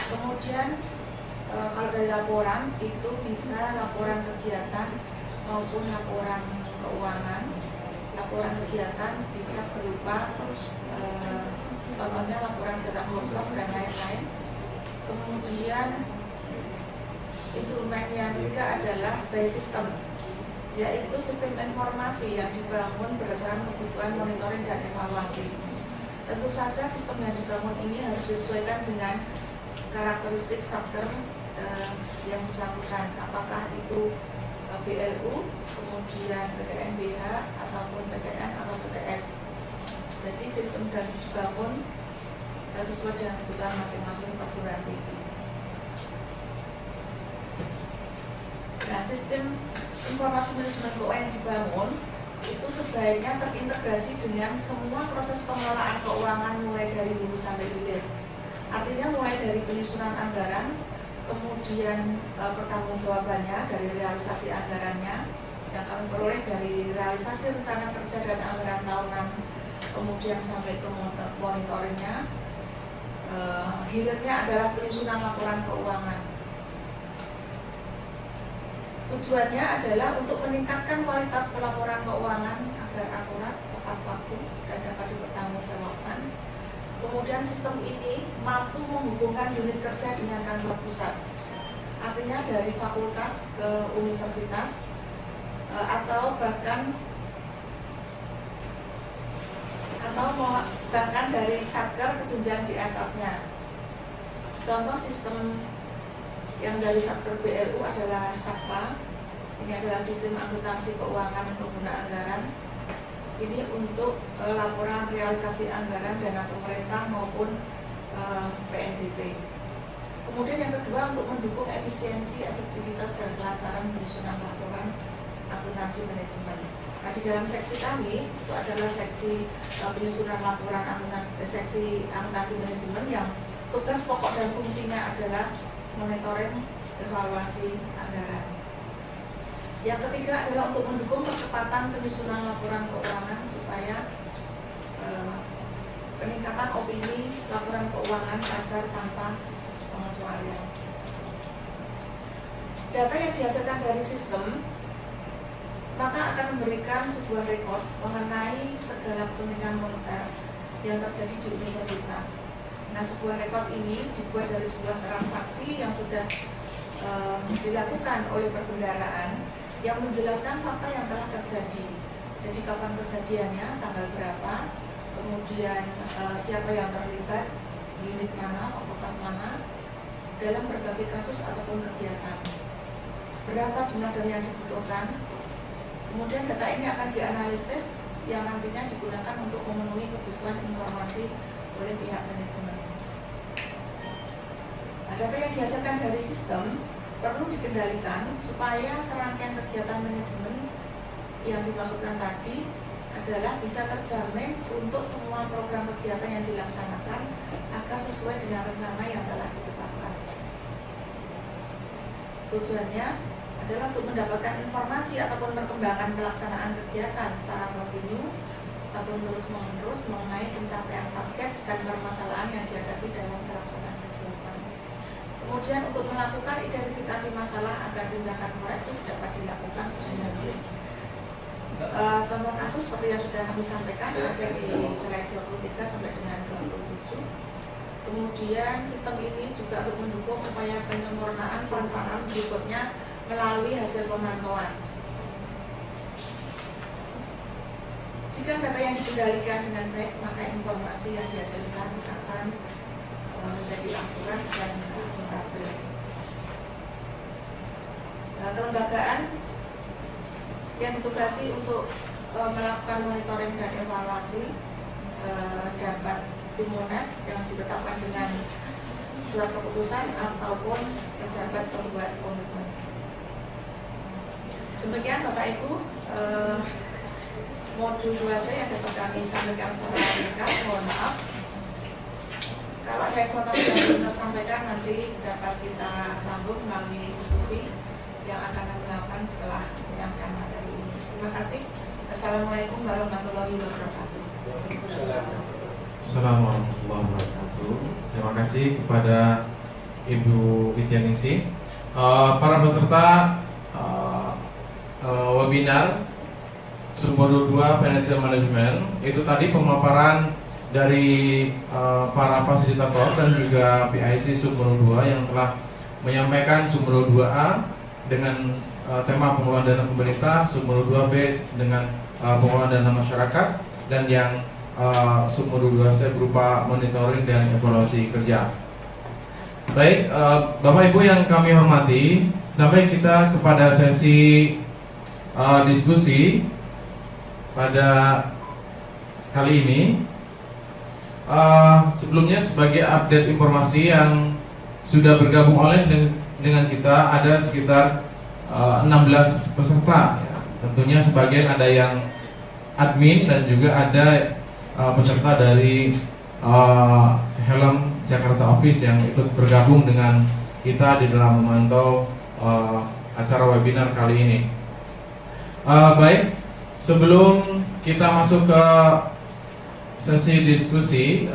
Kemudian kalau dari laporan itu bisa laporan kegiatan maupun laporan keuangan. Laporan kegiatan bisa berupa contohnya laporan kegiatan workshop dan lain-lain. Kemudian instrumen yang ketiga adalah by system, yaitu sistem informasi yang dibangun berdasarkan kebutuhan monitoring dan evaluasi. Tentu saja sistem yang dibangun ini harus disesuaikan dengan karakteristik satker yang bersangkutan, apakah itu BLU, kemudian PTNBH, ataupun PTN atau PTS. Jadi sistem dan dibangun sesuai dengan kebutuhan masing-masing perguruan tinggi. Nah, sistem informasi manajemen keuangan yang dibangun itu sebaiknya terintegrasi dengan semua proses pengelolaan keuangan mulai dari hulu sampai hilir. Artinya mulai dari penyusunan anggaran, kemudian pertanggungjawabannya dari realisasi anggarannya yang kami peroleh dari realisasi rencana kerja dan anggaran tahunan, kemudian sampai ke monitoringnya. Hilirnya adalah penyusunan laporan keuangan. Tujuannya adalah untuk meningkatkan kualitas pelaporan keuangan agar akurat, tepat waktu, dan dapat dipertanggungjawabkan. Kemudian sistem ini mampu menghubungkan unit kerja dengan kantor pusat, artinya dari fakultas ke universitas atau bahkan dari satker ke jenjang di atasnya. Contoh sistem yang dari satker BLU adalah SAPA. Ini adalah sistem akuntansi keuangan pengguna anggaran. Ini untuk laporan realisasi anggaran dana pemerintah maupun PNBP. Kemudian yang kedua untuk mendukung efisiensi, efektivitas dan kelancaran penyusunan laporan akuntansi manajemen. Nah, di dalam seksi kami itu adalah seksi penyusunan laporan seksi akuntansi manajemen yang tugas pokok dan fungsinya adalah monitoring evaluasi anggaran. Yang ketiga adalah untuk mendukung percepatan penyusunan laporan keuangan supaya peningkatan opini laporan keuangan lancar tanpa pengecualian. Data yang dihasilkan dari sistem maka akan memberikan sebuah rekod mengenai segala kepentingan moneter yang terjadi di universitas. Nah, sebuah rekod ini dibuat dari sebuah transaksi yang sudah dilakukan oleh perbendaharaan yang menjelaskan fakta yang telah terjadi. Jadi kapan kejadiannya, tanggal berapa, kemudian siapa yang terlibat, unit mana, fakultas mana, dalam berbagai kasus ataupun kegiatan. Berapa jumlah dana yang dibutuhkan, Kemudian data ini akan dianalisis yang nantinya digunakan untuk memenuhi kebutuhan informasi oleh pihak manajemen. Data yang dihasilkan dari sistem perlu dikendalikan supaya serangkaian kegiatan manajemen yang dimaksudkan tadi adalah bisa terjamin untuk semua program kegiatan yang dilaksanakan agar sesuai dengan rencana yang telah ditetapkan. Tujuannya adalah untuk mendapatkan informasi ataupun perkembangan pelaksanaan kegiatan secara kontinu atau terus-menerus mengenai pencapaian target dan permasalahan yang dihadapi dalam pelaksanaan kegiatan. Kemudian untuk melakukan identifikasi masalah agar tindakan korektif dapat dilakukan sesuai mungkin. Contoh kasus seperti yang sudah kami sampaikan ada di slide 23 sampai dengan 27. Kemudian sistem ini juga untuk mendukung upaya penyempurnaan perencanaan berikutnya melalui hasil pemantauan. Jika data yang dikendalikan dengan baik, maka informasi yang dihasilkan akan menjadi akurat dan akuntabel. Kelembagaan yang ditugasi untuk melakukan monitoring dan evaluasi dapat Timonet yang ditetapkan dengan surat keputusan ataupun pejabat pembuat komitmen. Demikian Bapak Ibu, modul 2C yang dapat kami sampaikan secara ringkas. Mohon maaf kalau ada informasi yang bisa sampaikan nanti dapat kita sambung melalui diskusi yang akan kami lakukan setelah menyampaikan materi ini. Terima kasih. Assalamualaikum warahmatullahi wabarakatuh. Assalamualaikum warahmatullahi wabarakatuh. Terima kasih kepada Ibu Widyaningsih. Para peserta webinar Submodul 2 Financial Management, itu tadi pemaparan dari para fasilitator dan juga PIC Submodul 2 yang telah menyampaikan Submodul 2A dengan tema pengelolaan dana pemerintah, Submodul 2B dengan pengelolaan dana masyarakat, dan yang Submodul 2C berupa monitoring dan evaluasi kerja. Baik, Bapak Ibu yang kami hormati, sampai kita kepada sesi diskusi pada kali ini. Sebelumnya sebagai update informasi yang sudah bergabung online dengan kita ada sekitar 16 peserta. Tentunya sebagian ada yang admin dan juga ada peserta dari Helm Jakarta Office yang ikut bergabung dengan kita di dalam memantau acara webinar kali ini. Baik, sebelum kita masuk ke sesi diskusi,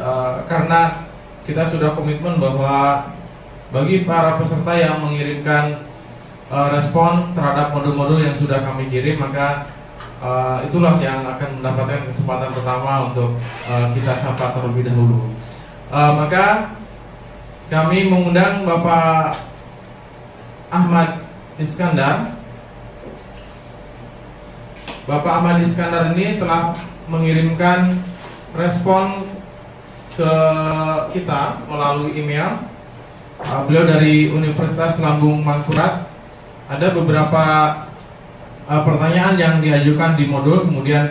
karena kita sudah komitmen bahwa bagi para peserta yang mengirimkan respon terhadap modul-modul yang sudah kami kirim, maka itulah yang akan mendapatkan kesempatan pertama untuk kita sapa terlebih dahulu. Maka kami mengundang Bapak Ahmad Iskandar. Bapak Ahmad Iskandar ini telah mengirimkan respon ke kita melalui email. Beliau dari Universitas Lambung Mangkurat. Ada beberapa pertanyaan yang diajukan di modul, kemudian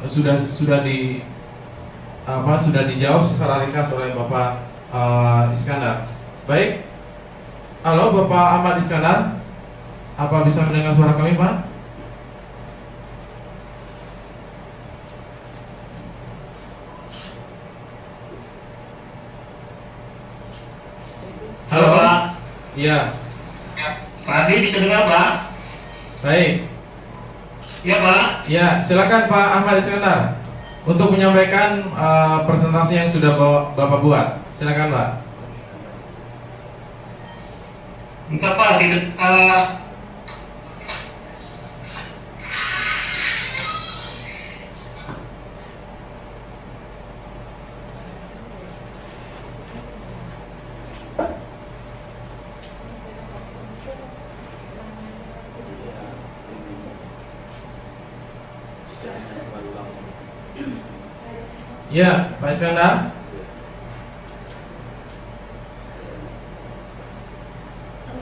sudah dijawab secara ringkas oleh Bapak Iskandar. Baik, halo Bapak Ahmad Iskandar, apa bisa mendengar suara kami, Pak? Halo Pak. Iya. Pak Adi bisa dengar Pak? Baik. Ya Pak. Ya, silakan Pak Ahmad Iskandar untuk menyampaikan presentasi yang sudah Bapak buat. Silakan Pak. Entah Pak, tidak. Ya, Pak Iskandar.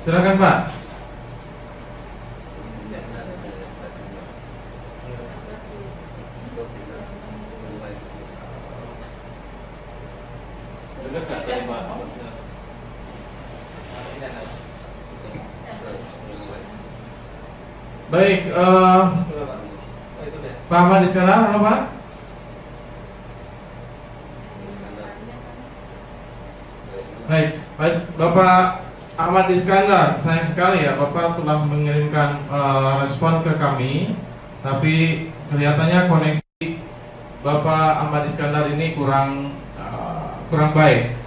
Silakan Pak. Dekat nggak tadi Pak Ahmad? Baik, Pak Ahmad Iskandar, halo Pak. Baik, Bapak Ahmad Iskandar, sayang sekali ya Bapak telah mengirimkan respon ke kami, tapi kelihatannya koneksi Bapak Ahmad Iskandar ini kurang baik.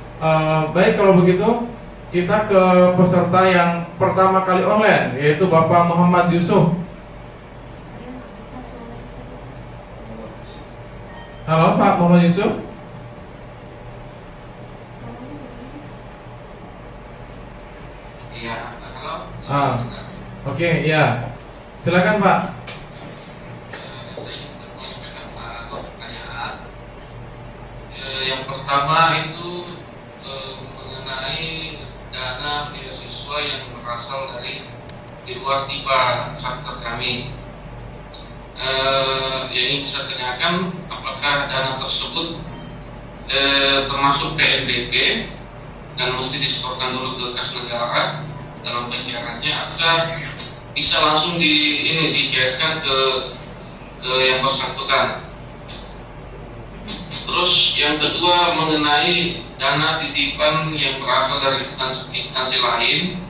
Baik, kalau begitu kita ke peserta yang pertama kali online, yaitu Bapak Muhammad Yusuf. Halo Pak Muhammad Yusuf. Iya, halo. Oke, ya. Silakan Pak. Saya ingin menyampaikan pertanyaan. Yang pertama itu mengenai dana beasiswa yang berasal dari di luar tiba chapter kami. Yang ingin saya tanyakan, apakah dana tersebut termasuk PNBP dan mesti disetorkan dulu ke kas negara dalam pencairannya, atau bisa langsung dicairkan ke yang bersangkutan. Terus yang kedua mengenai dana titipan yang berasal dari instansi lain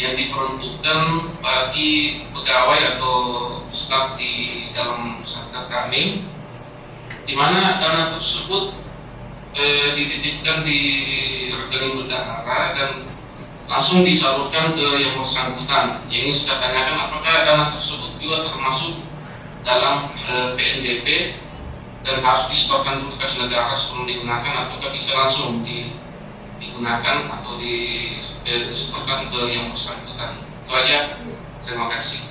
yang diperuntukkan bagi pegawai atau staf di dalam satker kami, di mana dana tersebut dititipkan di rekening bendahara dan langsung disalurkan ke yang bersangkutan. Yang saya tanyakan, apakah dana tersebut juga termasuk dalam PNBP dan harus disetorkan dulu ke kas negara sebelum digunakan, ataukah bisa langsung digunakan atau disetorkan ke yang bersangkutan? Itu aja. Terima kasih.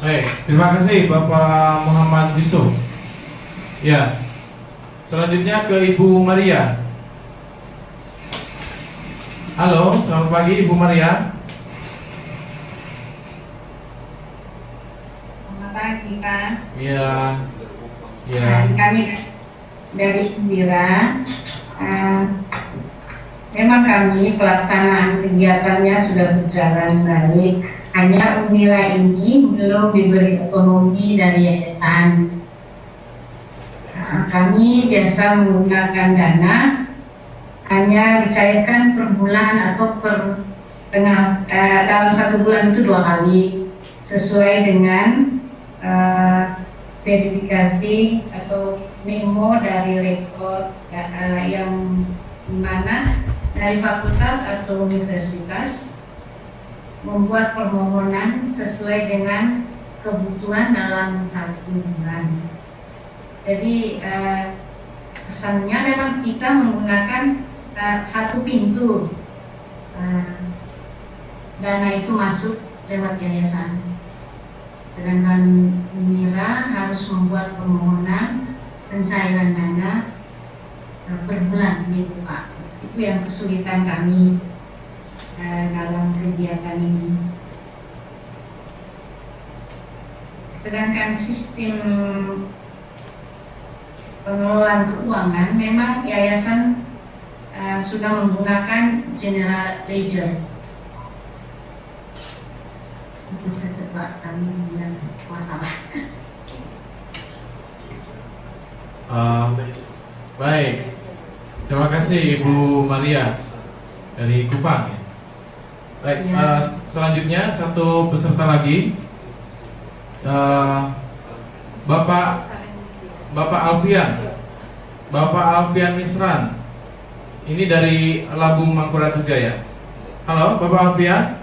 Baik, terima kasih Bapak Muhammad Yusuf. Ya, selanjutnya ke Ibu Maria. Halo, selamat pagi Ibu Maria. Selamat pagi Pak. Iya. Iya. Kami dari Indira. Memang kami pelaksanaan kegiatannya sudah berjalan baik. Hanya Unila ini belum diberi otonomi dari yayasan. Kami biasa menggunakan dana hanya dicairkan per bulan atau dalam 1 bulan itu 2 kali sesuai dengan verifikasi atau memo dari rektor yang mana dari fakultas atau universitas membuat permohonan sesuai dengan kebutuhan dalam 1 bulan. Jadi kesannya memang kita menggunakan 1 pintu, dana itu masuk lewat yayasan, sedangkan Mira harus membuat permohonan pencairan dana per bulan gitu Pak. Itu yang kesulitan kami dalam kegiatan ini. Sedangkan sistem pengelolaan keuangan memang yayasan sudah menggunakan general ledger. Itu saja Pak, kami dengan masalah. Baik, terima kasih Ibu Maria dari Kupang. Baik, selanjutnya satu peserta lagi, Bapak Alfian Misran. Ini dari Labung Mangkurat juga ya. Halo, Bapak Alfian.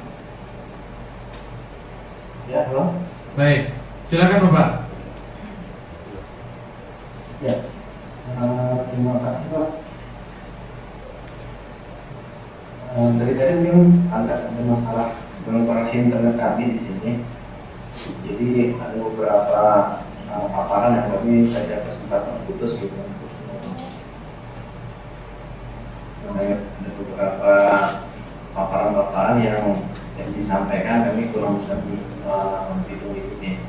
Ya, halo. Baik, silakan Bapak. Ya, terima kasih Pak. Dari tadi memang agak ada masalah dengan koneksi internet kami di sini. Jadi ada beberapa paparan yang kami saja kesempatan putus gitu. Ada beberapa paparan-paparan yang disampaikan kami kurang bisa menghitung-hitungnya.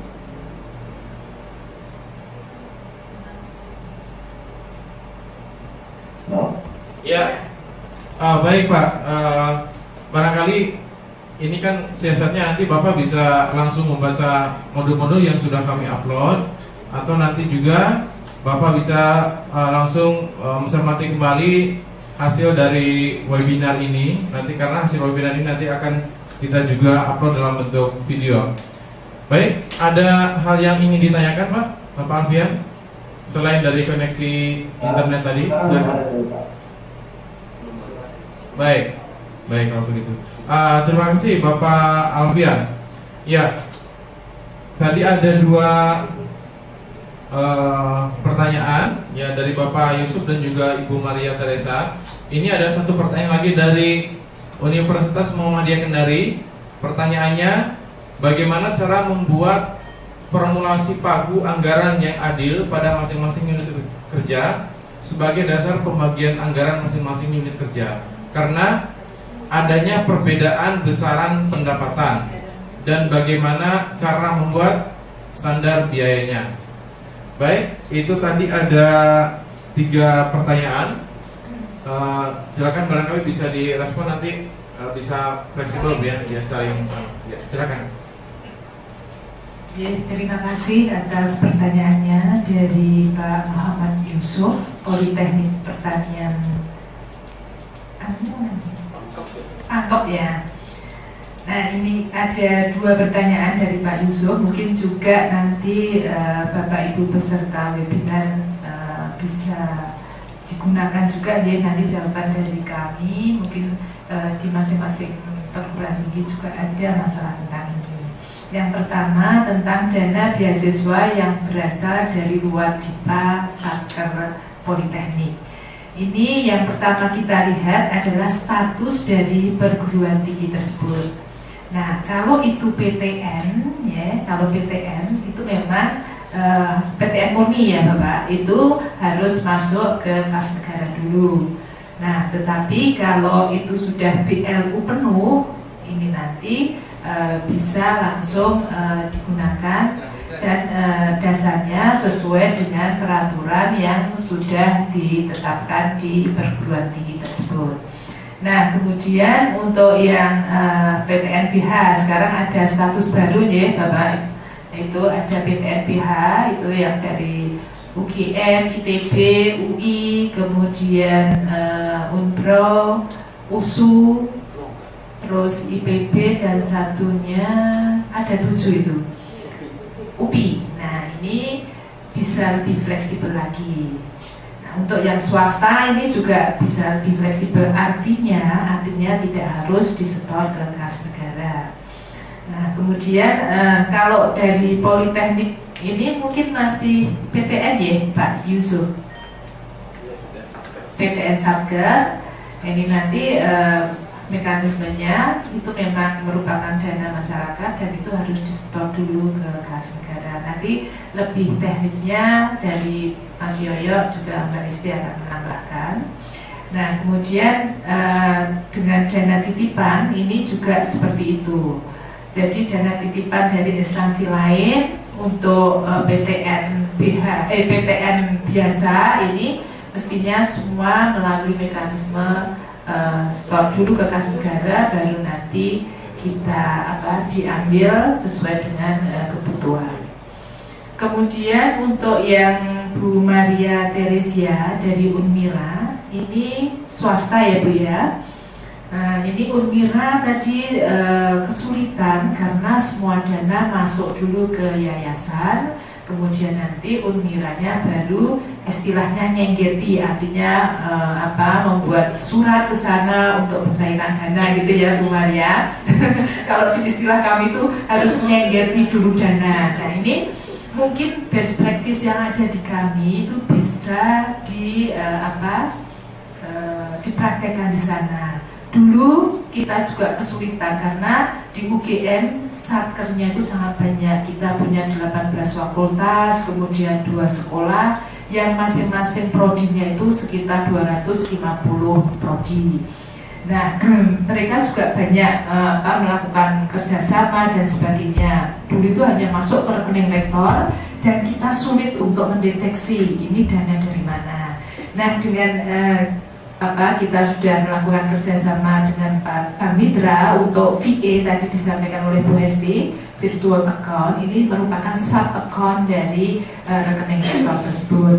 Ya, baik Pak. Barangkali ini kan siasatnya nanti Bapak bisa langsung membaca modul-modul yang sudah kami upload, atau nanti juga Bapak bisa langsung mencermati kembali hasil dari webinar ini. Nanti karena hasil webinar ini nanti akan kita juga upload dalam bentuk video. Baik, ada hal yang ingin ditanyakan Pak, Bapak Alfian? Selain dari koneksi internet tadi, silakan. Baik, baik kalau begitu. Terima kasih Bapak Alfian. Ya, tadi ada dua pertanyaan ya dari Bapak Yusuf dan juga Ibu Maria Teresa. Ini ada satu pertanyaan lagi dari Universitas Muhammadiyah Kendari. Pertanyaannya, bagaimana cara membuat formulasi pagu anggaran yang adil pada masing-masing unit kerja sebagai dasar pembagian anggaran masing-masing unit kerja, karena adanya perbedaan besaran pendapatan, dan bagaimana cara membuat standar biayanya. Baik, itu tadi ada 3 pertanyaan. Silakan barangkali bisa direspon nanti, bisa fleksibel ya saling. Ya, silakan. Ya, terima kasih atas pertanyaannya dari Pak Muhammad Yusuf, Politeknik Pertanian Angkop ya. Nah, ini ada 2 pertanyaan dari Pak Yusuf. Mungkin juga nanti Bapak Ibu peserta webinar bisa digunakan juga ya nanti jawaban dari kami. Mungkin di masing-masing perguruan tinggi juga ada masalah tentang ini. Yang pertama tentang dana beasiswa yang berasal dari luar DIPA Satker Politeknik. Ini yang pertama kita lihat adalah status dari perguruan tinggi tersebut. Nah, kalau itu PTN ya, kalau PTN itu memang PTN murni ya Bapak, itu harus masuk ke kas negara dulu. Nah, tetapi kalau itu sudah BLU penuh, ini nanti bisa langsung digunakan dan dasarnya sesuai dengan peraturan yang sudah ditetapkan di perguruan tinggi tersebut. Nah, kemudian untuk yang PTN-BH sekarang ada status baru ya Bapak, itu ada PTN-BH itu yang dari UGM, ITB, UI, kemudian Unpro, USU, terus IPB, dan satunya ada 7 itu UPI. Nah, ini bisa lebih fleksibel lagi. Nah, untuk yang swasta ini juga bisa lebih fleksibel, artinya tidak harus disetor ke kas negara. Nah, kemudian kalau dari Politeknik ini mungkin masih PTN ya Pak Yusuf, PTN Satker. Ini nanti mekanismenya itu memang merupakan dana masyarakat dan itu harus disetor dulu ke kas negara. Nanti lebih teknisnya dari Mas Yoyo juga Mbak Isti akan menambahkan. Nah, kemudian dengan dana titipan ini juga seperti itu. Jadi dana titipan dari instansi lain untuk PTN biasa ini mestinya semua melalui mekanisme store dulu ke kas negara, baru nanti kita diambil sesuai dengan kebutuhan. Kemudian untuk yang Bu Maria Teresia dari Unmira, ini swasta ya Bu ya. Nah, ini Unmira tadi kesulitan karena semua dana masuk dulu ke yayasan, kemudian nanti Unmiranya baru istilahnya nyenggeti, artinya membuat surat ke sana untuk pencairan dana gitu ya Bu Maria. Kalau di istilah kami itu harus nyenggeti dulu dana. Nah, ini mungkin best practice yang ada di kami itu bisa dipraktekkan di sana. Dulu kita juga kesulitan karena di UGM satkernya itu sangat banyak. Kita punya 18 fakultas, kemudian 2 sekolah yang masing-masing prodinya itu sekitar 250 prodi. Nah, mereka juga banyak melakukan kerjasama dan sebagainya. Dulu itu hanya masuk ke rekening rektor dan kita sulit untuk mendeteksi ini dana dari mana. Nah, dengan kita sudah melakukan kerjasama dengan Pak Mitra untuk VA tadi disampaikan oleh Bu Hesti, virtual account ini merupakan sub account dari rekening rektor tersebut,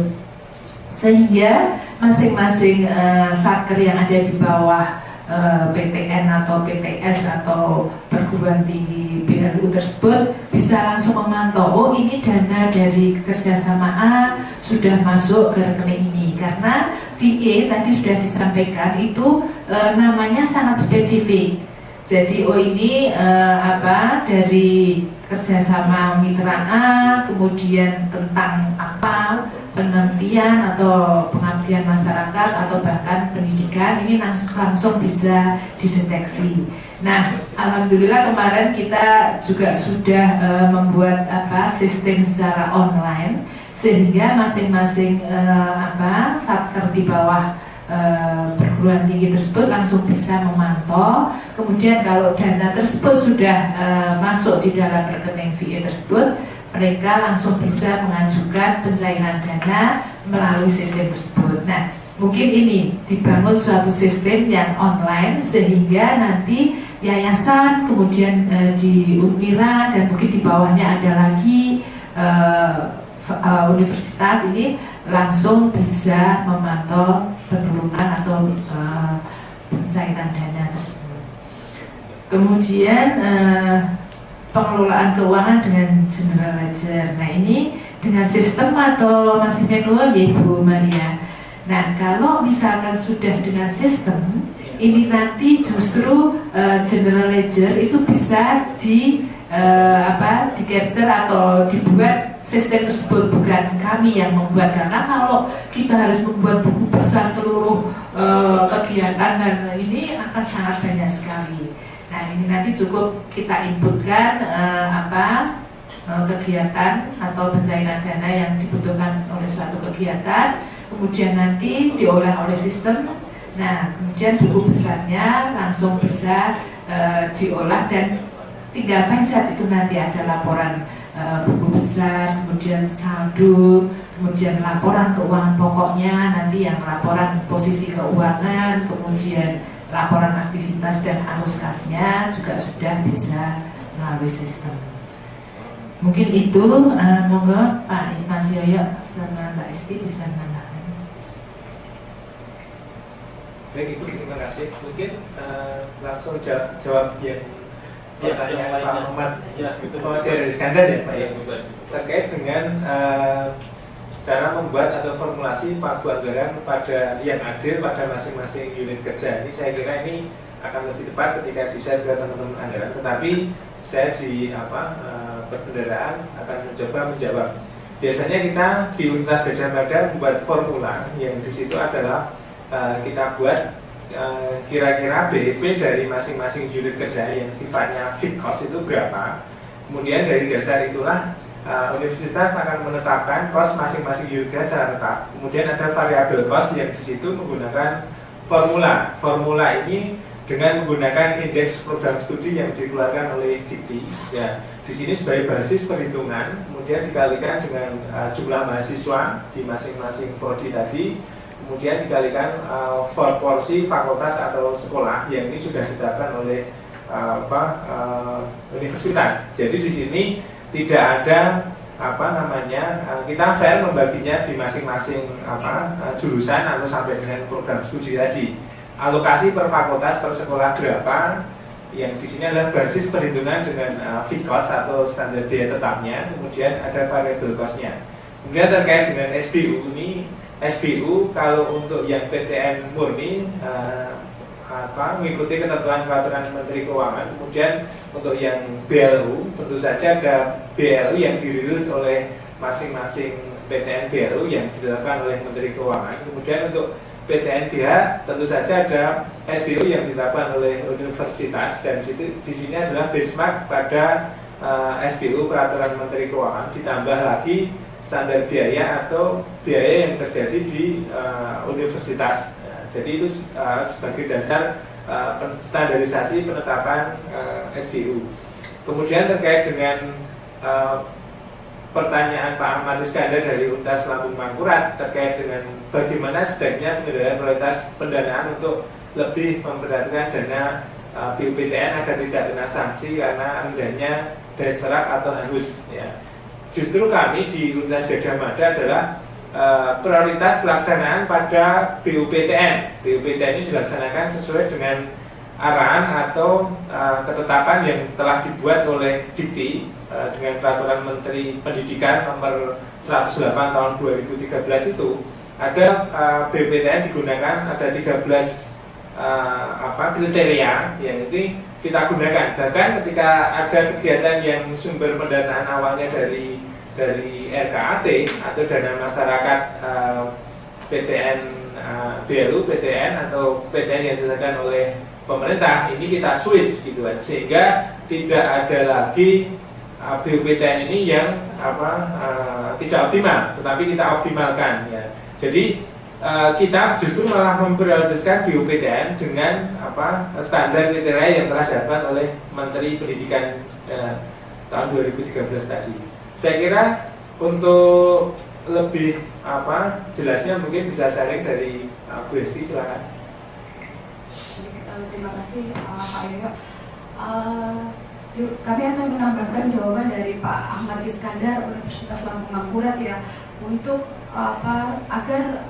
sehingga masing-masing satker yang ada di bawah PTN atau PTS atau perguruan tinggi BLU tersebut bisa langsung memantau, oh ini dana dari kerjasama A sudah masuk ke rekening ini, karena VA tadi sudah disampaikan itu namanya sangat spesifik. Jadi oh ini dari kerjasama mitra A, kemudian tentang apa, penelitian atau pengabdian masyarakat atau bahkan pendidikan, ini langsung bisa dideteksi. Nah, alhamdulillah kemarin kita juga sudah membuat sistem secara online, sehingga masing-masing satker di bawah perguruan tinggi tersebut langsung bisa memantau. Kemudian kalau dana tersebut sudah masuk di dalam rekening VA tersebut, mereka langsung bisa mengajukan pencairan dana melalui sistem tersebut. Nah, mungkin ini dibangun suatu sistem yang online sehingga nanti yayasan, kemudian di Unmira dan mungkin di bawahnya ada lagi universitas ini langsung bisa memantau penurunan atau pencairan dana tersebut. Kemudian pengelolaan keuangan dengan general ledger. Nah ini dengan sistem atau masih manual ya Ibu Maria. Nah kalau misalkan sudah dengan sistem, ini nanti justru general ledger itu bisa di capture atau dibuat sistem tersebut, bukan kami yang membuat, karena kalau kita harus membuat buku besar seluruh kegiatan dan ini akan sangat banyak sekali. Nah ini nanti cukup kita inputkan kegiatan atau pencairan dana yang dibutuhkan oleh suatu kegiatan, kemudian nanti diolah oleh sistem. Nah kemudian buku besarnya langsung bisa diolah dan tinggal pencet itu nanti ada laporan buku besar, kemudian saldo, kemudian laporan keuangan pokoknya, nanti yang laporan posisi keuangan, kemudian laporan aktivitas dan arus kasnya juga sudah bisa melalui sistem. Mungkin itu, monggo Pak Mas Yoyo sama Mbak Esti bisa menambahkan. Baik Ibu, terima kasih. Mungkin langsung jawab yang pertanyaan Pak Muhammad dari Iskandar ya Pak ya, terkait dengan cara membuat atau formulasi pagu anggaran pada yang adil pada masing-masing unit kerja. Ini saya kira ini akan lebih tepat ketika di-share ke teman-teman anggaran, tetapi saya di perbendaraan akan mencoba menjawab. Biasanya kita di Universitas Gadjah Mada membuat formula yang di situ adalah kita buat kira-kira BEP dari masing-masing unit kerja yang sifatnya fixed cost itu berapa. Kemudian dari dasar itulah universitas akan menetapkan cost masing-masing unit kerja secara tetap. Kemudian ada variabel cost yang di situ menggunakan formula. Formula ini dengan menggunakan indeks program studi yang dikeluarkan oleh Dikti. Ya, di sini sebagai basis perhitungan, kemudian dikalikan dengan jumlah mahasiswa di masing-masing prodi tadi. Kemudian dikalikan porsi fakultas atau sekolah yang ini sudah ditetapkan oleh universitas. Jadi di sini tidak ada kita fair membaginya di masing-masing jurusan atau sampai dengan program studi tadi. Alokasi per fakultas per sekolah berapa? Yang di sini adalah basis perhitungan dengan fixed cost atau standar biaya tetapnya. Kemudian ada variable cost-nya. Kemudian terkait dengan SBU ini. SBU kalau untuk yang PTN murni mengikuti ketentuan peraturan Menteri Keuangan. Kemudian untuk yang BLU tentu saja ada BLU yang dirilis oleh masing-masing PTN BLU yang ditetapkan oleh Menteri Keuangan. Kemudian untuk PTN BH tentu saja ada SBU yang ditetapkan oleh universitas, dan di sini adalah benchmark pada SBU peraturan Menteri Keuangan ditambah lagi standar biaya atau biaya yang terjadi di universitas. Jadi itu sebagai dasar standarisasi penetapan SBU. Kemudian terkait dengan pertanyaan Pak Ahmad Iskandar dari Universitas Lampung Mangkurat terkait dengan bagaimana sebaiknya pengendalian prioritas pendanaan untuk lebih memberatkan dana BUPTN agar tidak kena sanksi karena rendahnya daya serap atau hangus. Ya. Justru kami di Universitas Gadjah Mada adalah prioritas pelaksanaan pada BUPTN. BUPTN ini dilaksanakan sesuai dengan arahan atau ketetapan yang telah dibuat oleh Dikti dengan Peraturan Menteri Pendidikan nomor 108 tahun 2013 itu ada BUPTN digunakan ada 13 kriteria yang itu kita gunakan. Bahkan ketika ada kegiatan yang sumber pendanaan awalnya dari RKAT atau dana masyarakat PTN BLU, PTN atau PTN yang disediakan oleh pemerintah, ini kita switch gitu kan, sehingga tidak ada lagi BUPTN ini yang tidak optimal, tetapi kita optimalkan ya. Jadi kita justru malah memprioritaskan BUPTN dengan standar kriteria yang telah ditetapkan oleh Menteri Pendidikan tahun 2013 tadi. Saya kira untuk lebih jelasnya mungkin bisa sharing dari Bu Hesti, silakan. Terima kasih Pak Yoyo. Kami akan menambahkan jawaban dari Pak Ahmad Iskandar Universitas Lampung Mangkurat ya, untuk agar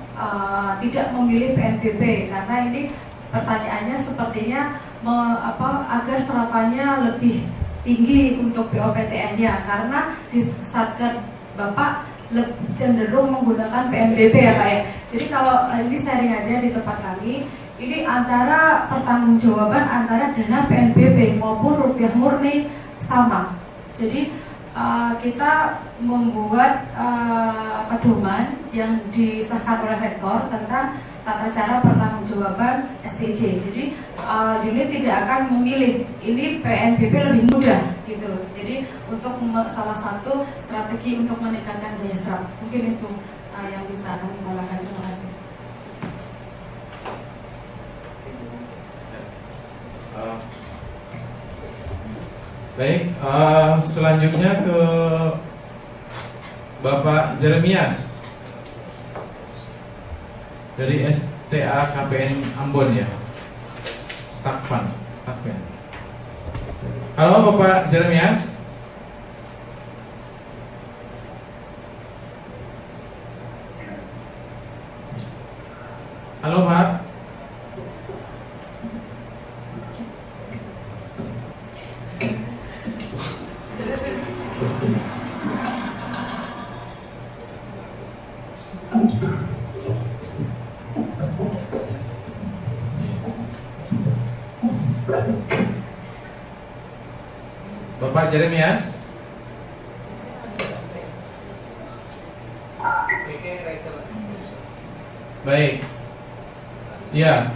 tidak memilih PNBP, karena ini pertanyaannya sepertinya agar serapannya lebih tinggi untuk BOPTN-nya, karena di Satker Bapak cenderung menggunakan PNBP ya Pak ya. Jadi kalau ini sharing aja di tempat kami, ini antara pertanggungjawaban antara dana PNBP maupun rupiah murni sama. Jadi kita membuat pedoman yang disahkan oleh rektor tentang tata cara pertanggungjawaban SPJ. Jadi ini tidak akan memilih, ini PNBP lebih mudah gitu. Jadi untuk salah satu strategi untuk meningkatkan daya serap, mungkin itu yang bisa kami tambahkan. Terima kasih. Baik, selanjutnya ke Bapak Jeremias dari STA KPN Ambon ya, Stakpan. Halo Bapak Jeremias. Halo Pak. Bapak Jeremias. Baik. Ya.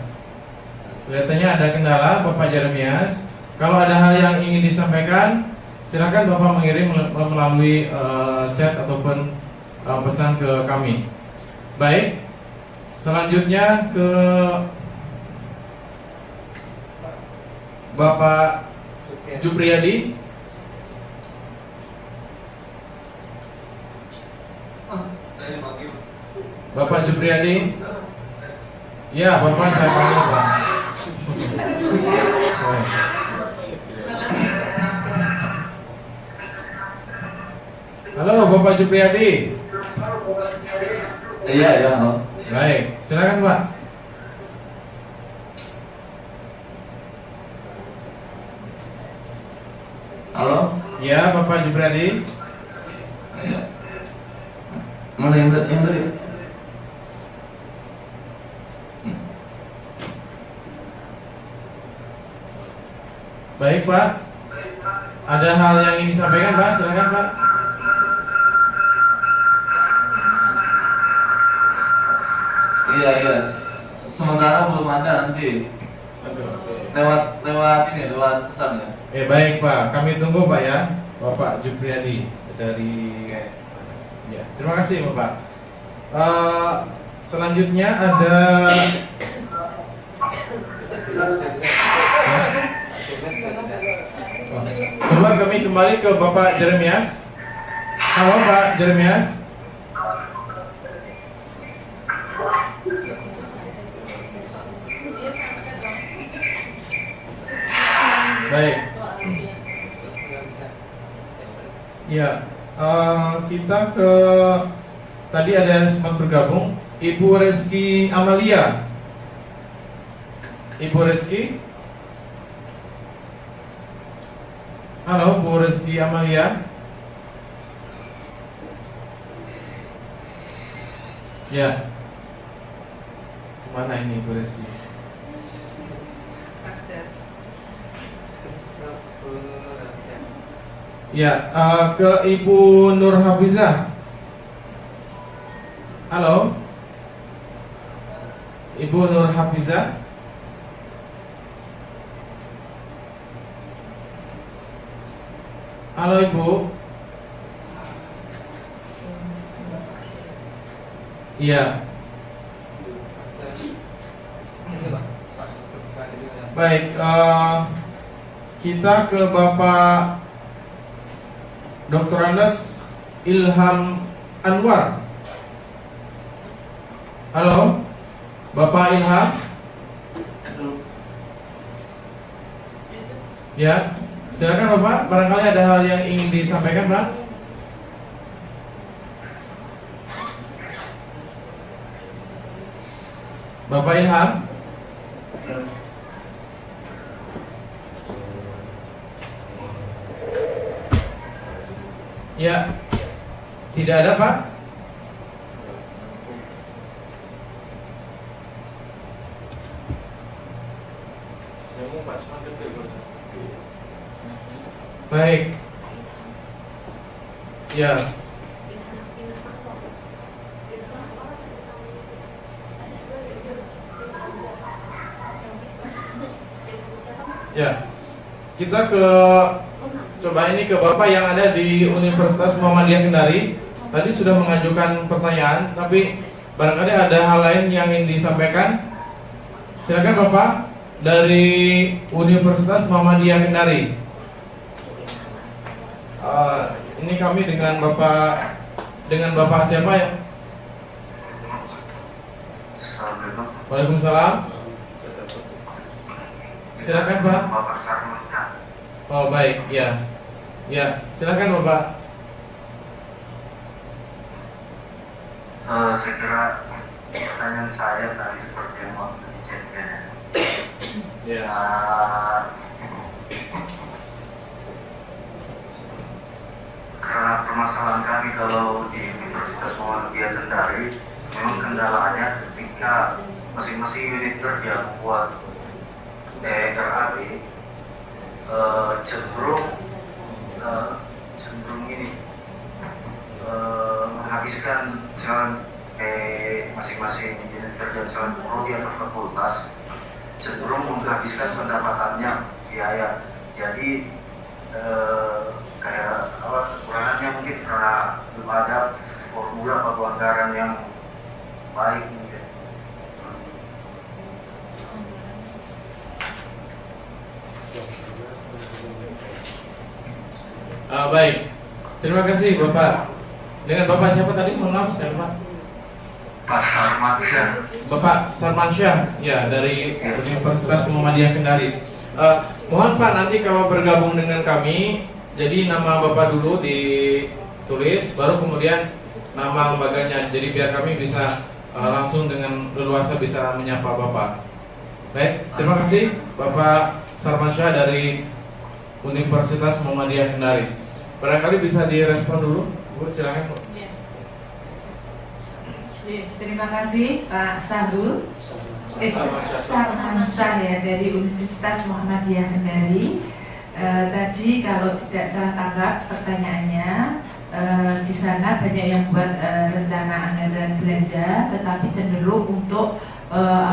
Kelihatannya ada kendala Bapak Jeremias. Kalau ada hal yang ingin disampaikan, silakan Bapak mengirim melalui chat ataupun pesan ke kami. Baik. Selanjutnya ke Bapak Jupriyadi. Bapak Jupriyadi. Ya, Bapak saya panggil Pak. Halo Bapak Jupriyadi. Iya, halo. Baik, silakan Pak. Halo? Ya, Bapak Jupriyadi. Iya. Mana yang tadi? Baik Pak. Ada hal yang ingin disampaikan Pak? Silakan Pak. Iya. Sementara belum ada nanti. Lewat pesan ya. Baik Pak, kami tunggu Pak ya, Bapak Jupriyadi dari. Ya, terima kasih Bapak. Selanjutnya ada. Coba kami kembali ke Bapak Jeremias. Halo Pak Jeremias. Baik. Ya, kita ke tadi ada yang sempat bergabung, Ibu Reski Amalia. Ibu Reski. Halo, Bu Reski Amalia. Ya. Mana ini Bu Reski? Ya, ke Ibu Nur Hafizah. Halo, Ibu Nur Hafizah. Halo Ibu. Iya. Baik, kita ke Bapak Dr. Andes Ilham Anwar. Halo, Bapak Ilham. Ya, silakan Bapak. Barangkali ada hal yang ingin disampaikan, Pak. Bapak Ilham. Ya, tidak ada Pak. Baik. Ya. Ya. Kita ke coba ini ke Bapak yang ada di Universitas Muhammadiyah Kendari. Tadi sudah mengajukan pertanyaan, tapi barangkali ada hal lain yang ingin disampaikan. Silakan Bapak dari Universitas Muhammadiyah Kendari. Ini kami dengan Bapak siapa ya? Assalamualaikum. Waalaikumsalam. Silakan Pak. Bapak Sarmanta. Oh baik, ya. Ya, silakan Bapak. Saya kira pertanyaan saya tadi seperti yang mau dicekkan. Ya. Karena permasalahan kami kalau di Universitas Muhammadiyah Kendari, memang kendalanya ketika masing-masing unit kerja buat RAB cenderung ini menghabiskan jalan masing-masing unit kerja misalnya prodi atau fakultas cenderung menghabiskan pendapatannya biaya. Jadi kayak kekurangannya mungkin karena belum ada formula atau anggaran yang baik mungkin. Baik, terima kasih Bapak. Dengan Bapak siapa tadi? Mohon maaf, saya lupa. Pak Sarmansyah. Bapak Sarmansyah, ya dari Universitas Muhammadiyah Kendari. Mohon Pak nanti kalau bergabung dengan kami, jadi nama Bapak dulu ditulis, baru kemudian nama lembaganya. Jadi biar kami bisa langsung dengan leluasa bisa menyapa Bapak. Baik, terima kasih Bapak Sarmansyah dari Universitas Muhammadiyah Kendari. Barangkali bisa direspon dulu, Bu, silakan Bu. Terima kasih Pak Sahrul Sarmansyah ya dari Universitas Muhammadiyah Kendari. Tadi kalau tidak salah tangkap pertanyaannya, di sana banyak yang buat rencana anggaran belanja, tetapi cenderung untuk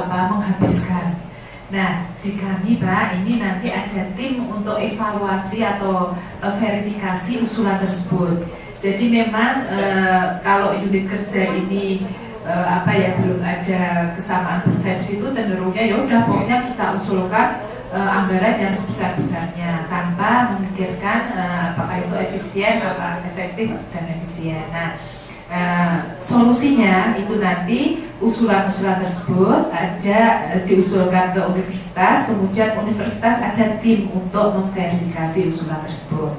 menghabiskan. Nah, di kami Pak, ini nanti ada tim untuk evaluasi atau verifikasi usulan tersebut. Jadi memang kalau unit kerja ini belum ada kesamaan persepsi itu cenderungnya ya udah pokoknya kita usulkan anggaran yang sebesar-besarnya tanpa memikirkan apakah itu efisien, apakah efektif dan efisien. Nah, solusinya itu nanti usulan-usulan tersebut ada diusulkan ke universitas, kemudian universitas ada tim untuk memverifikasi usulan tersebut.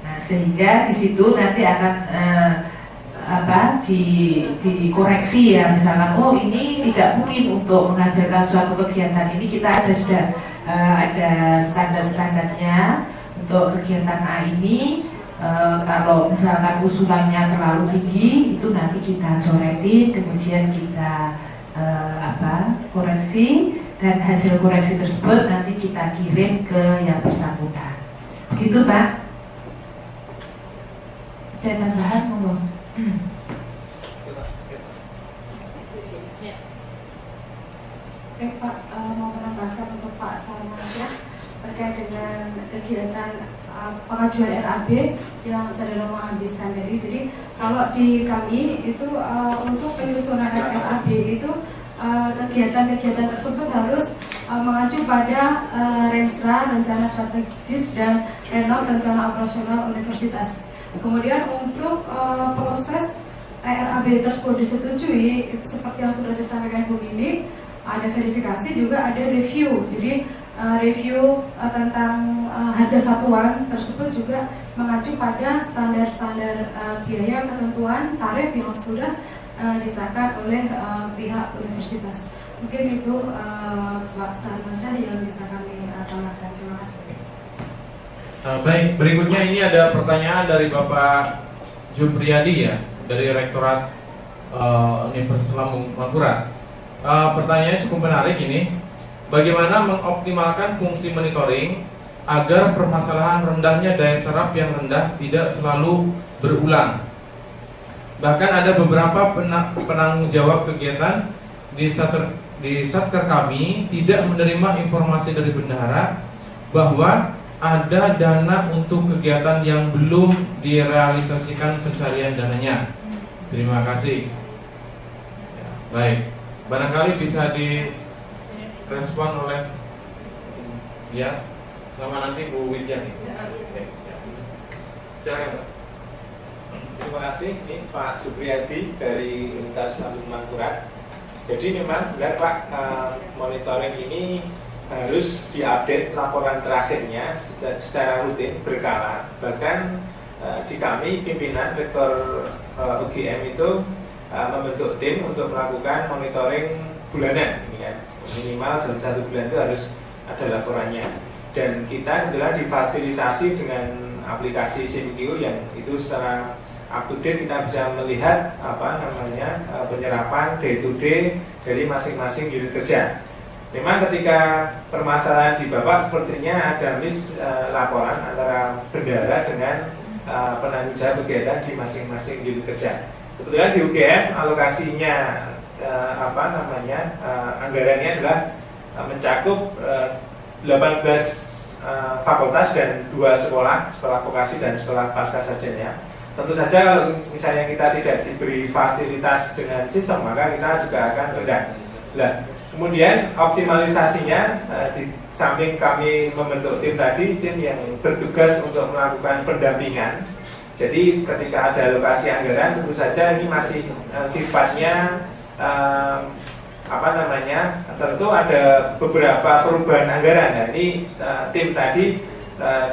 Nah, sehingga di situ nanti akan dikoreksi ya, misalkan oh ini tidak mungkin untuk menghasilkan suatu kegiatan ini, kita sudah ada standar-standarnya untuk kegiatan A ini. Kalau misalkan usulannya terlalu tinggi, itu nanti kita coretin, kemudian kita koreksi, dan hasil koreksi tersebut nanti kita kirim ke yang bersangkutan. Begitu Pak? Ada tambahan monggo? Baik Pak, mau menambahkan untuk Pak Sarmansyah terkait dengan kegiatan pengajuan RAB yang Cadel menghabiskan tadi. Jadi kalau di kami itu untuk penyusunan RAB itu kegiatan-kegiatan tersebut harus mengacu pada Renstra, rencana strategis, dan Renov, rencana operasional universitas. Kemudian untuk proses RAB tersebut disetujui, seperti yang sudah disampaikan Bu Nini, ada verifikasi, juga ada review. Jadi review tentang harga satuan tersebut juga mengacu pada standar-standar biaya, ketentuan, tarif yang sudah disahkan oleh pihak universitas. Mungkin itu Pak Sarmansyah yang bisa kami tambahkan. Terima kasih. Baik, berikutnya ini ada pertanyaan dari Bapak Jupriyadi ya, dari Rektorat Universitas Lambung Mangkurat. Pertanyaannya cukup menarik ini. Bagaimana mengoptimalkan fungsi monitoring agar permasalahan rendahnya daya serap yang rendah tidak selalu berulang? Bahkan ada beberapa penanggung jawab kegiatan di Satker kami tidak menerima informasi dari bendahara bahwa ada dana untuk kegiatan yang belum direalisasikan pencarian dananya. Terima kasih. Ya, baik, barangkali bisa direspon oleh ya sama nanti Bu Widya. Silakan Pak. Terima kasih, ini Pak Supriyadi dari Universitas Lambung Mangkurat. Jadi memang benar Pak, monitoring ini harus diupdate laporan terakhirnya secara rutin berkala. Bahkan di kami pimpinan Rektor UGM itu membentuk tim untuk melakukan monitoring bulanan, ya. Minimal dalam 1 bulan itu harus ada laporannya. Dan kita adalah difasilitasi dengan aplikasi SIMQ yang itu secara up to date kita bisa melihat penyerapan day to day dari masing-masing unit kerja. Memang ketika permasalahan di Bapak sepertinya ada laporan antara bendahara dengan penanggung jawab kegiatan di masing-masing unit kerja. Kebetulan di UGM alokasinya anggarannya adalah mencakup 18 fakultas dan 2 sekolah vokasi dan sekolah pasca sarjana. Tentu saja kalau misalnya kita tidak diberi fasilitas dengan sistem, maka kita juga akan rendah. Nah, kemudian optimalisasinya di samping kami membentuk tim tadi, tim yang bertugas untuk melakukan pendampingan. Jadi ketika ada alokasi anggaran, tentu saja ini masih sifatnya tentu ada beberapa perubahan anggaran. Nah, ini tim tadi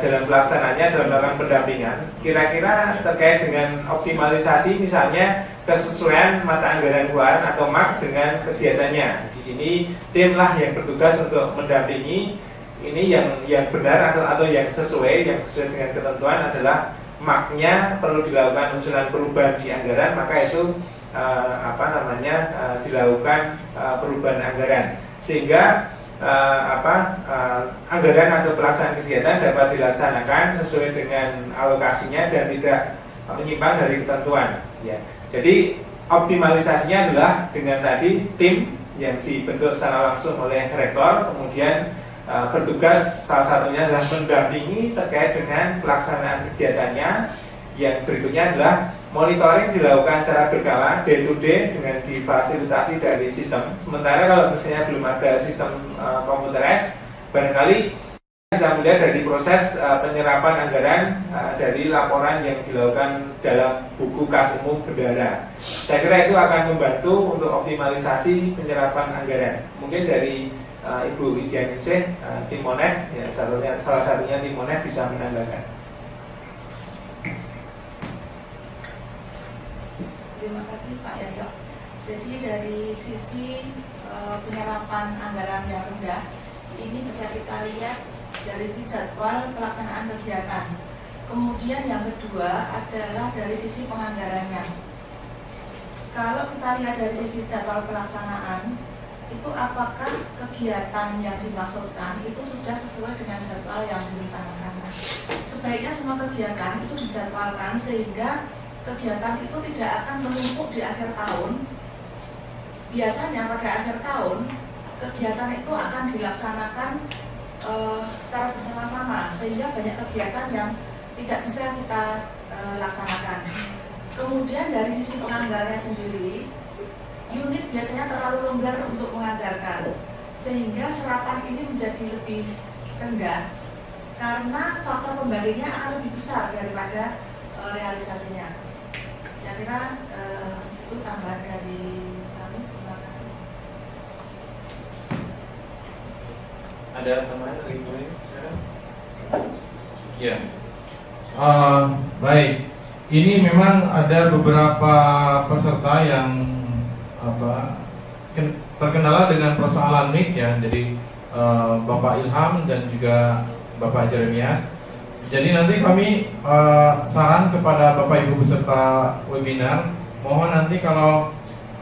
dalam pelaksananya, dalam melakukan pendampingan, kira-kira terkait dengan optimalisasi misalnya kesesuaian mata anggaran keluaran atau MAK dengan kegiatannya. Di sini timlah yang bertugas untuk mendampingi ini yang benar atau yang sesuai dengan ketentuan adalah MAK-nya perlu dilakukan usulan perubahan di anggaran, maka itu dilakukan perubahan anggaran sehingga anggaran atau pelaksanaan kegiatan dapat dilaksanakan sesuai dengan alokasinya dan tidak menyimpang dari ketentuan. Ya. Jadi optimalisasinya adalah dengan tadi tim yang dibentuk secara langsung oleh rektor, kemudian bertugas salah satunya adalah mendampingi terkait dengan pelaksanaan kegiatannya. Yang berikutnya adalah monitoring dilakukan secara berkala day to day dengan difasilitasi dari sistem. Sementara kalau misalnya belum ada sistem komputerized, barangkali bisa melihat dari proses penyerapan anggaran dari laporan yang dilakukan dalam buku kas umum bendahara. Saya kira itu akan membantu untuk optimalisasi penyerapan anggaran. Mungkin dari Ibu Widya Ningsih, tim Monef, ya, salah satunya tim Monef bisa menambahkan. Terima kasih Pak Yayo. Jadi dari sisi penyerapan anggaran yang rendah, ini bisa kita lihat dari sisi jadwal pelaksanaan kegiatan. Kemudian yang kedua adalah dari sisi penganggarannya. Kalau kita lihat dari sisi jadwal pelaksanaan, itu apakah kegiatan yang dimaksudkan itu sudah sesuai dengan jadwal yang direncanakan. Sebaiknya semua kegiatan itu dijadwalkan sehingga kegiatan itu tidak akan menumpuk di akhir tahun. Biasanya pada akhir tahun kegiatan itu akan dilaksanakan secara bersama-sama sehingga banyak kegiatan yang tidak bisa kita laksanakan. Kemudian dari sisi penganggarannya sendiri, unit biasanya terlalu longgar untuk menganggarkan sehingga serapan ini menjadi lebih rendah karena faktor pembandingnya akan lebih besar daripada realisasinya. Saya kira itu tambahan dari kami. Terima kasih. Ada tambahan dari Ibu ini? Ya. Baik. Ini memang ada beberapa peserta yang terkendala dengan persoalan mic ya. Jadi Bapak Ilham dan juga Bapak Jeremias. Jadi nanti kami saran kepada Bapak Ibu peserta webinar, mohon nanti kalau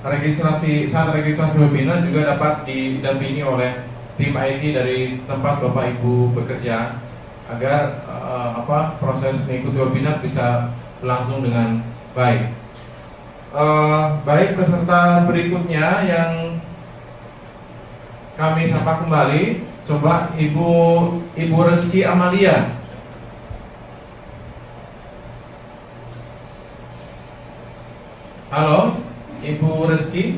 saat registrasi webinar juga dapat didampingi oleh tim IT dari tempat Bapak Ibu bekerja agar proses mengikuti webinar bisa berlangsung dengan baik. Baik, peserta berikutnya yang kami sapa kembali, coba Ibu Reski Amalia. Halo, Ibu Reski.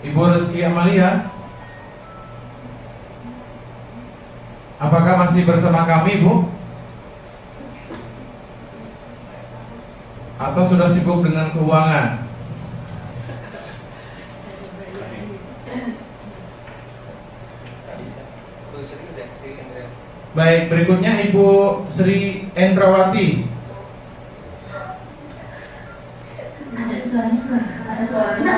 Ibu Reski Amalia, apakah masih bersama kami, Bu? Atau sudah sibuk dengan keuangan? Baik, berikutnya Ibu Sri Endrawati. Ada suaranya, ada suaranya.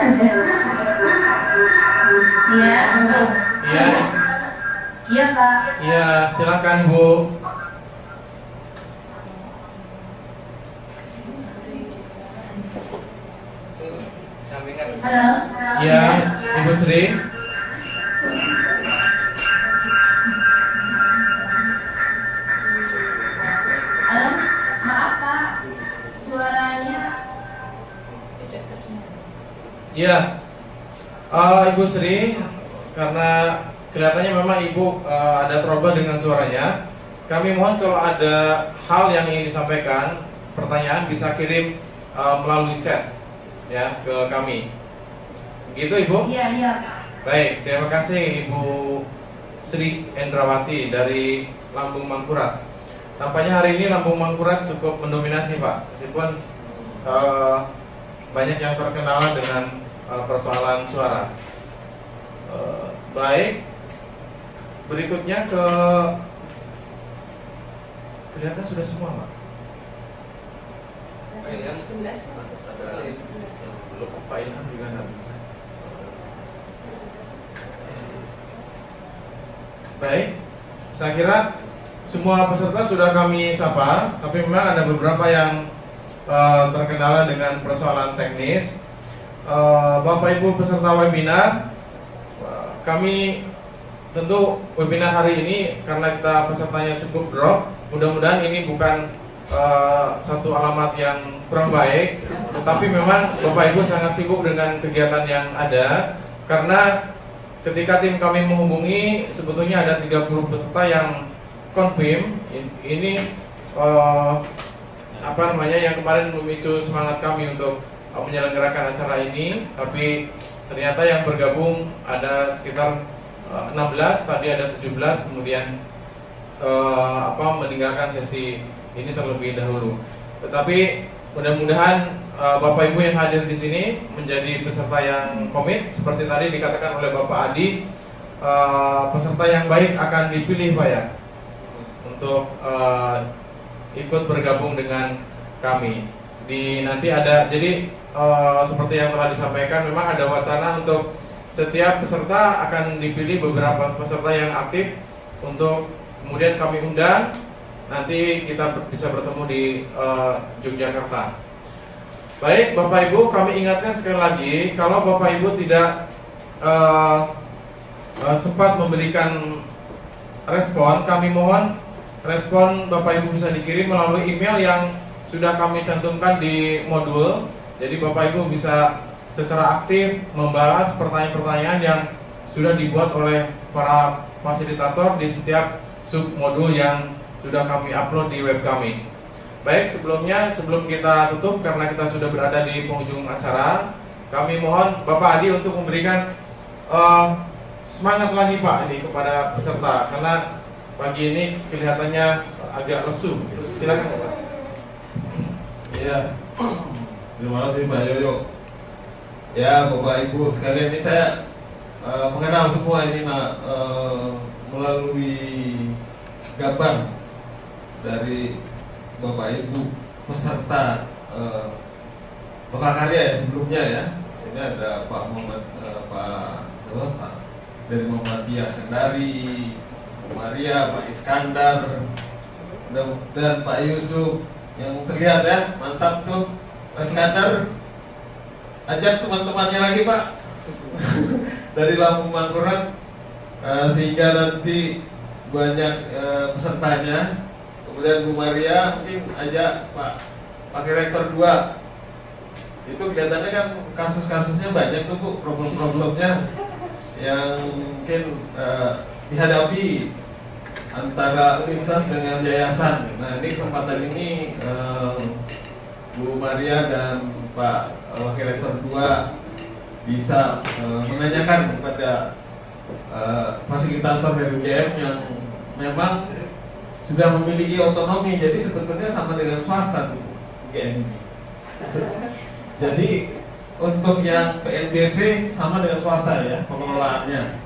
Iya, Iya. Iya Pak. Iya, silakan Bu. Halo. Iya, Ibu Sri. Halo, maaf Pak, suaranya. Iya, Ibu Sri, karena kelihatannya memang Ibu ada trouble dengan suaranya. Kami mohon kalau ada hal yang ingin disampaikan, pertanyaan bisa kirim melalui chat ya ke kami. Begitu Ibu? Iya, iya Pak. Baik, terima kasih Ibu Sri Endrawati dari Lambung Mangkurat. Tampaknya hari ini Lambung Mangkurat cukup mendominasi Pak, meskipun banyak yang terkendala dengan persoalan suara. Baik, berikutnya kelihatan sudah semua Pak. Belum, Pak Ilham juga nggak bisa. Baik, saya kira semua peserta sudah kami sapa, tapi memang ada beberapa yang terkendala dengan persoalan teknis. Bapak Ibu peserta webinar, kami tentu webinar hari ini karena kita pesertanya cukup drop, mudah-mudahan ini bukan satu alamat yang kurang baik, tetapi memang Bapak Ibu sangat sibuk dengan kegiatan yang ada, karena ketika tim kami menghubungi sebetulnya ada 30 peserta yang confirm. Ini yang kemarin memicu semangat kami untuk menyelenggarakan acara ini, tapi ternyata yang bergabung ada sekitar 16, tadi ada 17, kemudian meninggalkan sesi ini terlebih dahulu. Tetapi mudah-mudahan Bapak Ibu yang hadir di sini menjadi peserta yang komit, seperti tadi dikatakan oleh Bapak Adi, peserta yang baik akan dipilih Pak ya, untuk ikut bergabung dengan kami. Nanti ada, jadi seperti yang telah disampaikan, memang ada wacana untuk setiap peserta akan dipilih beberapa peserta yang aktif untuk kemudian kami undang, nanti kita bisa bertemu di Yogyakarta. Baik Bapak Ibu, kami ingatkan sekali lagi, kalau Bapak Ibu tidak sempat memberikan respon, kami mohon respon Bapak Ibu bisa dikirim melalui email yang sudah kami cantumkan di modul. Jadi Bapak Ibu bisa secara aktif membalas pertanyaan-pertanyaan yang sudah dibuat oleh para fasilitator di setiap submodul yang sudah kami upload di web kami. Baik, sebelum kita tutup karena kita sudah berada di penghujung acara, kami mohon Bapak Adi untuk memberikan semangat lagi Pak ini kepada peserta, karena pagi ini kelihatannya agak lesu. Silakan Pak. Ya, terima kasih Pak Yoyo. Ya Bapak Ibu sekalian, ini saya mengenal semua ini melalui gambar dari Bapak Ibu peserta Lokakarya ya sebelumnya ya. Ini ada Pak Muhammad dari Muhammadiyah Kendari, Maria, Pak Iskandar, dan Pak Yusuf yang terlihat ya, mantap tuh Pak Iskandar. Ajak teman-temannya lagi Pak dari Lampung Mangkurat, sehingga nanti banyak pesertanya. Kemudian Bu Maria mungkin ajak Pak Rektor 2. Itu kelihatannya kan kasus-kasusnya banyak tuh Bu, problem-problemnya yang mungkin dihadapi antara universitas dengan yayasan. Nah ini kesempatan ini Bu Maria dan Pak Wakil Rektor 2 bisa menanyakan kepada fasilitator dari UGM yang memang sudah memiliki otonomi, jadi sebetulnya sama dengan swasta tuh UGM ini. Jadi untuk yang PNBP sama dengan swasta ya pengelolaannya.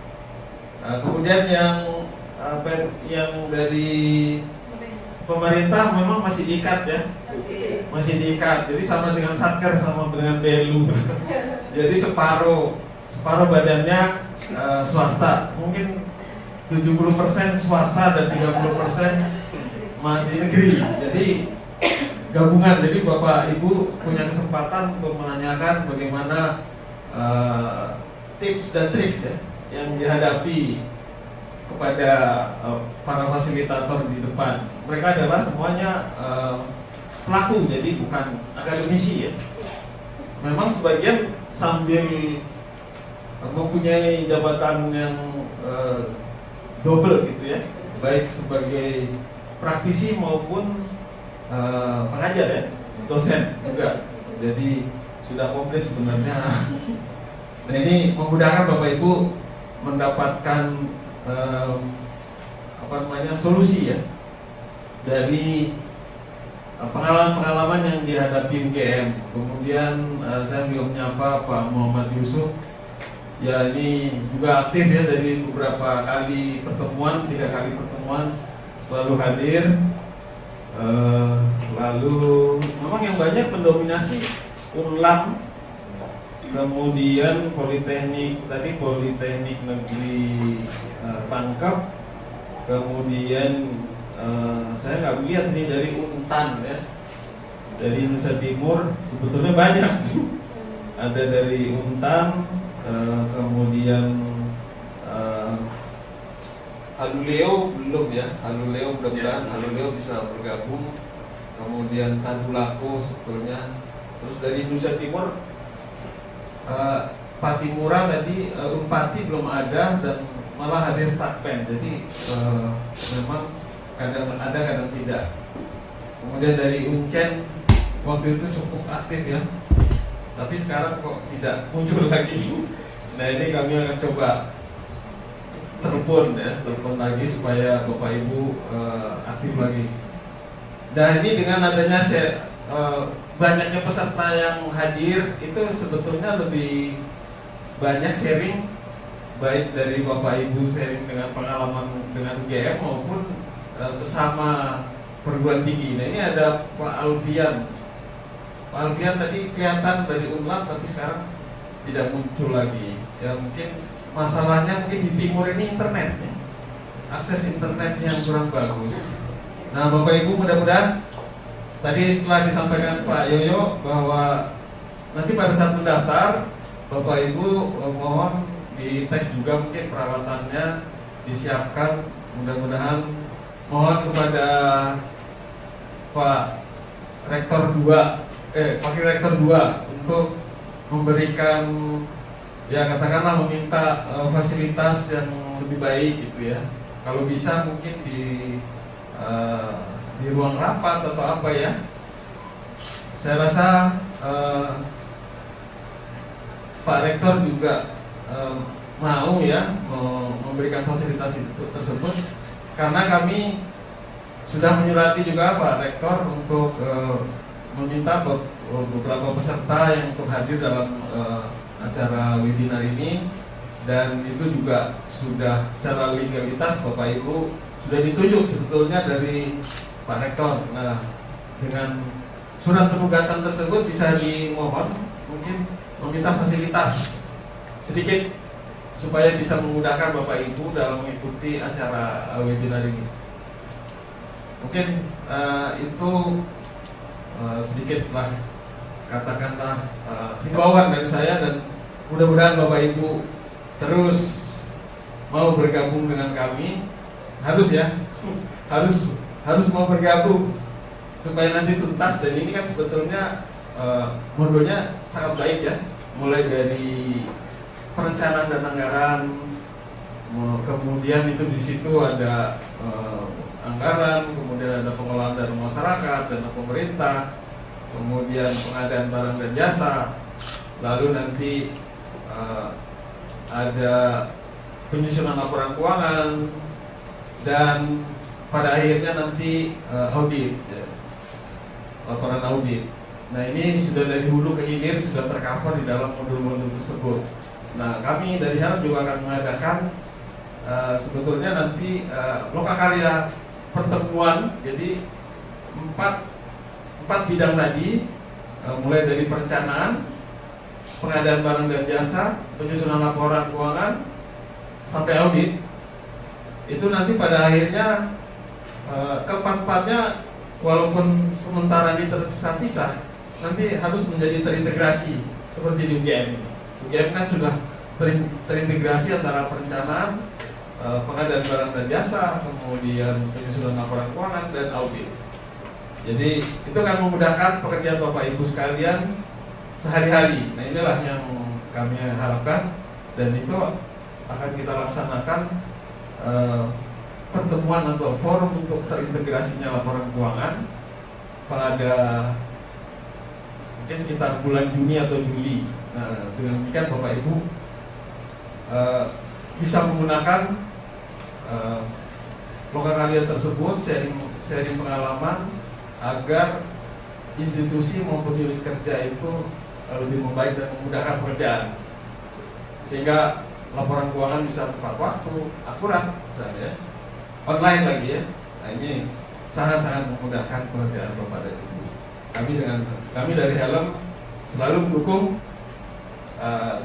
Kemudian yang dari pemerintah memang masih diikat ya, masih diikat. Jadi sama dengan Satker, sama dengan BLU. Jadi separuh badannya swasta, mungkin 70% swasta dan 30% masih negeri. Jadi gabungan. Jadi Bapak Ibu punya kesempatan untuk menanyakan bagaimana tips dan triks ya yang dihadapi kepada para fasilitator di depan. Mereka adalah semuanya pelaku, jadi bukan akademisi ya. Memang sebagian sambil mempunyai jabatan yang double gitu ya, baik sebagai praktisi maupun pengajar ya, dosen juga. Jadi sudah komplit sebenarnya. Dan ini memudahkan Bapak Ibu mendapatkan solusi ya dari pengalaman-pengalaman yang dihadapi UGM. Kemudian saya juga menyapa Pak Muhammad Yusuf. Ya ini juga aktif ya dari beberapa kali pertemuan, 3 kali pertemuan selalu hadir. Lalu memang yang banyak mendominasi Unlam, kemudian Politeknik Negeri Pangkep, kemudian saya nggak lihat nih dari Untan ya, dari Nusa Timur sebetulnya banyak. Ada dari Untan, kemudian Haluleo belum ya, Haluleo mudah-mudahan Haluleo bisa bergabung. Kemudian Tadulako sebetulnya. Terus dari Nusa Timur Patimura tadi Unpati belum ada dan malah hadir Stakpen. Jadi memang kadang ada kadang tidak. Kemudian dari Uncen waktu itu cukup aktif ya, tapi sekarang kok tidak muncul lagi. Nah ini kami akan coba telepon lagi supaya Bapak Ibu aktif lagi. Dan ini dengan adanya banyaknya peserta yang hadir itu sebetulnya lebih banyak sharing, baik dari Bapak Ibu sharing dengan pengalaman dengan UGM maupun sesama perguruan tinggi. Nah ini ada Pak Alfian. Pak Alfian tadi kelihatan dari Unlab tapi sekarang tidak muncul lagi. Ya mungkin masalahnya mungkin di timur ini internetnya, akses internet yang kurang bagus. Nah Bapak Ibu mudah-mudahan tadi setelah disampaikan Pak Yoyo bahwa nanti pada saat mendaftar Bapak Ibu mohon dites juga mungkin peralatannya disiapkan. Mudah-mudahan mohon kepada Pak Rektor 2 Wakil Rektor 2 untuk memberikan ya katakanlah meminta fasilitas yang lebih baik gitu ya. Kalau bisa mungkin di ruang rapat atau apa ya. Saya rasa Pak Rektor juga mau ya memberikan fasilitas itu tersebut, karena kami sudah menyurati juga Pak Rektor untuk meminta beberapa peserta yang untuk hadir dalam acara webinar ini, dan itu juga sudah secara legalitas Bapak Ibu sudah ditunjuk sebetulnya dari Pak Rektor. Nah, dengan surat penugasan tersebut bisa dimohon mungkin meminta fasilitas sedikit supaya bisa memudahkan Bapak Ibu dalam mengikuti acara webinar ini. Mungkin itu sedikit lah katakanlah himbauan dari saya, dan mudah-mudahan Bapak Ibu terus mau bergabung dengan kami. Harus ya, harus mau bergabung supaya nanti tuntas. Dan ini kan sebetulnya modulnya sangat baik ya, mulai dari perencanaan dan anggaran, kemudian itu di situ ada anggaran, kemudian ada pengelolaan dana masyarakat, dana pemerintah, kemudian pengadaan barang dan jasa, lalu nanti ada penyusunan laporan keuangan, dan pada akhirnya nanti audit, ya, laporan audit. Nah ini sudah dari hulu ke hilir sudah tercover di dalam modul-modul tersebut. Nah kami dari HELM juga akan mengadakan sebetulnya nanti lokakarya pertemuan. Jadi empat bidang tadi, mulai dari perencanaan, pengadaan barang dan jasa, penyusunan laporan keuangan, sampai audit. Itu nanti pada akhirnya keempat-empatnya walaupun sementara ini terpisah-pisah, nanti harus menjadi terintegrasi seperti di UGM. UGM kan sudah terintegrasi antara perencanaan, pengadaan barang dan jasa, kemudian penyusunan laporan keuangan, dan audit. Jadi itu akan memudahkan pekerjaan Bapak Ibu sekalian sehari-hari. Nah inilah yang kami harapkan, dan itu akan kita laksanakan pertemuan atau forum untuk terintegrasinya laporan keuangan pada mungkin sekitar bulan Juni atau Juli. Nah dengan demikian Bapak Ibu bisa menggunakan lokakarya tersebut, sharing pengalaman, agar institusi maupun unit kerja itu lebih membaik dan memudahkan pekerjaan, sehingga laporan keuangan bisa tepat waktu, akurat, misalnya online lagi ya. Nah ini sangat-sangat memudahkan pekerjaan Bapak dan Ibu. Kami dari HELM selalu mendukung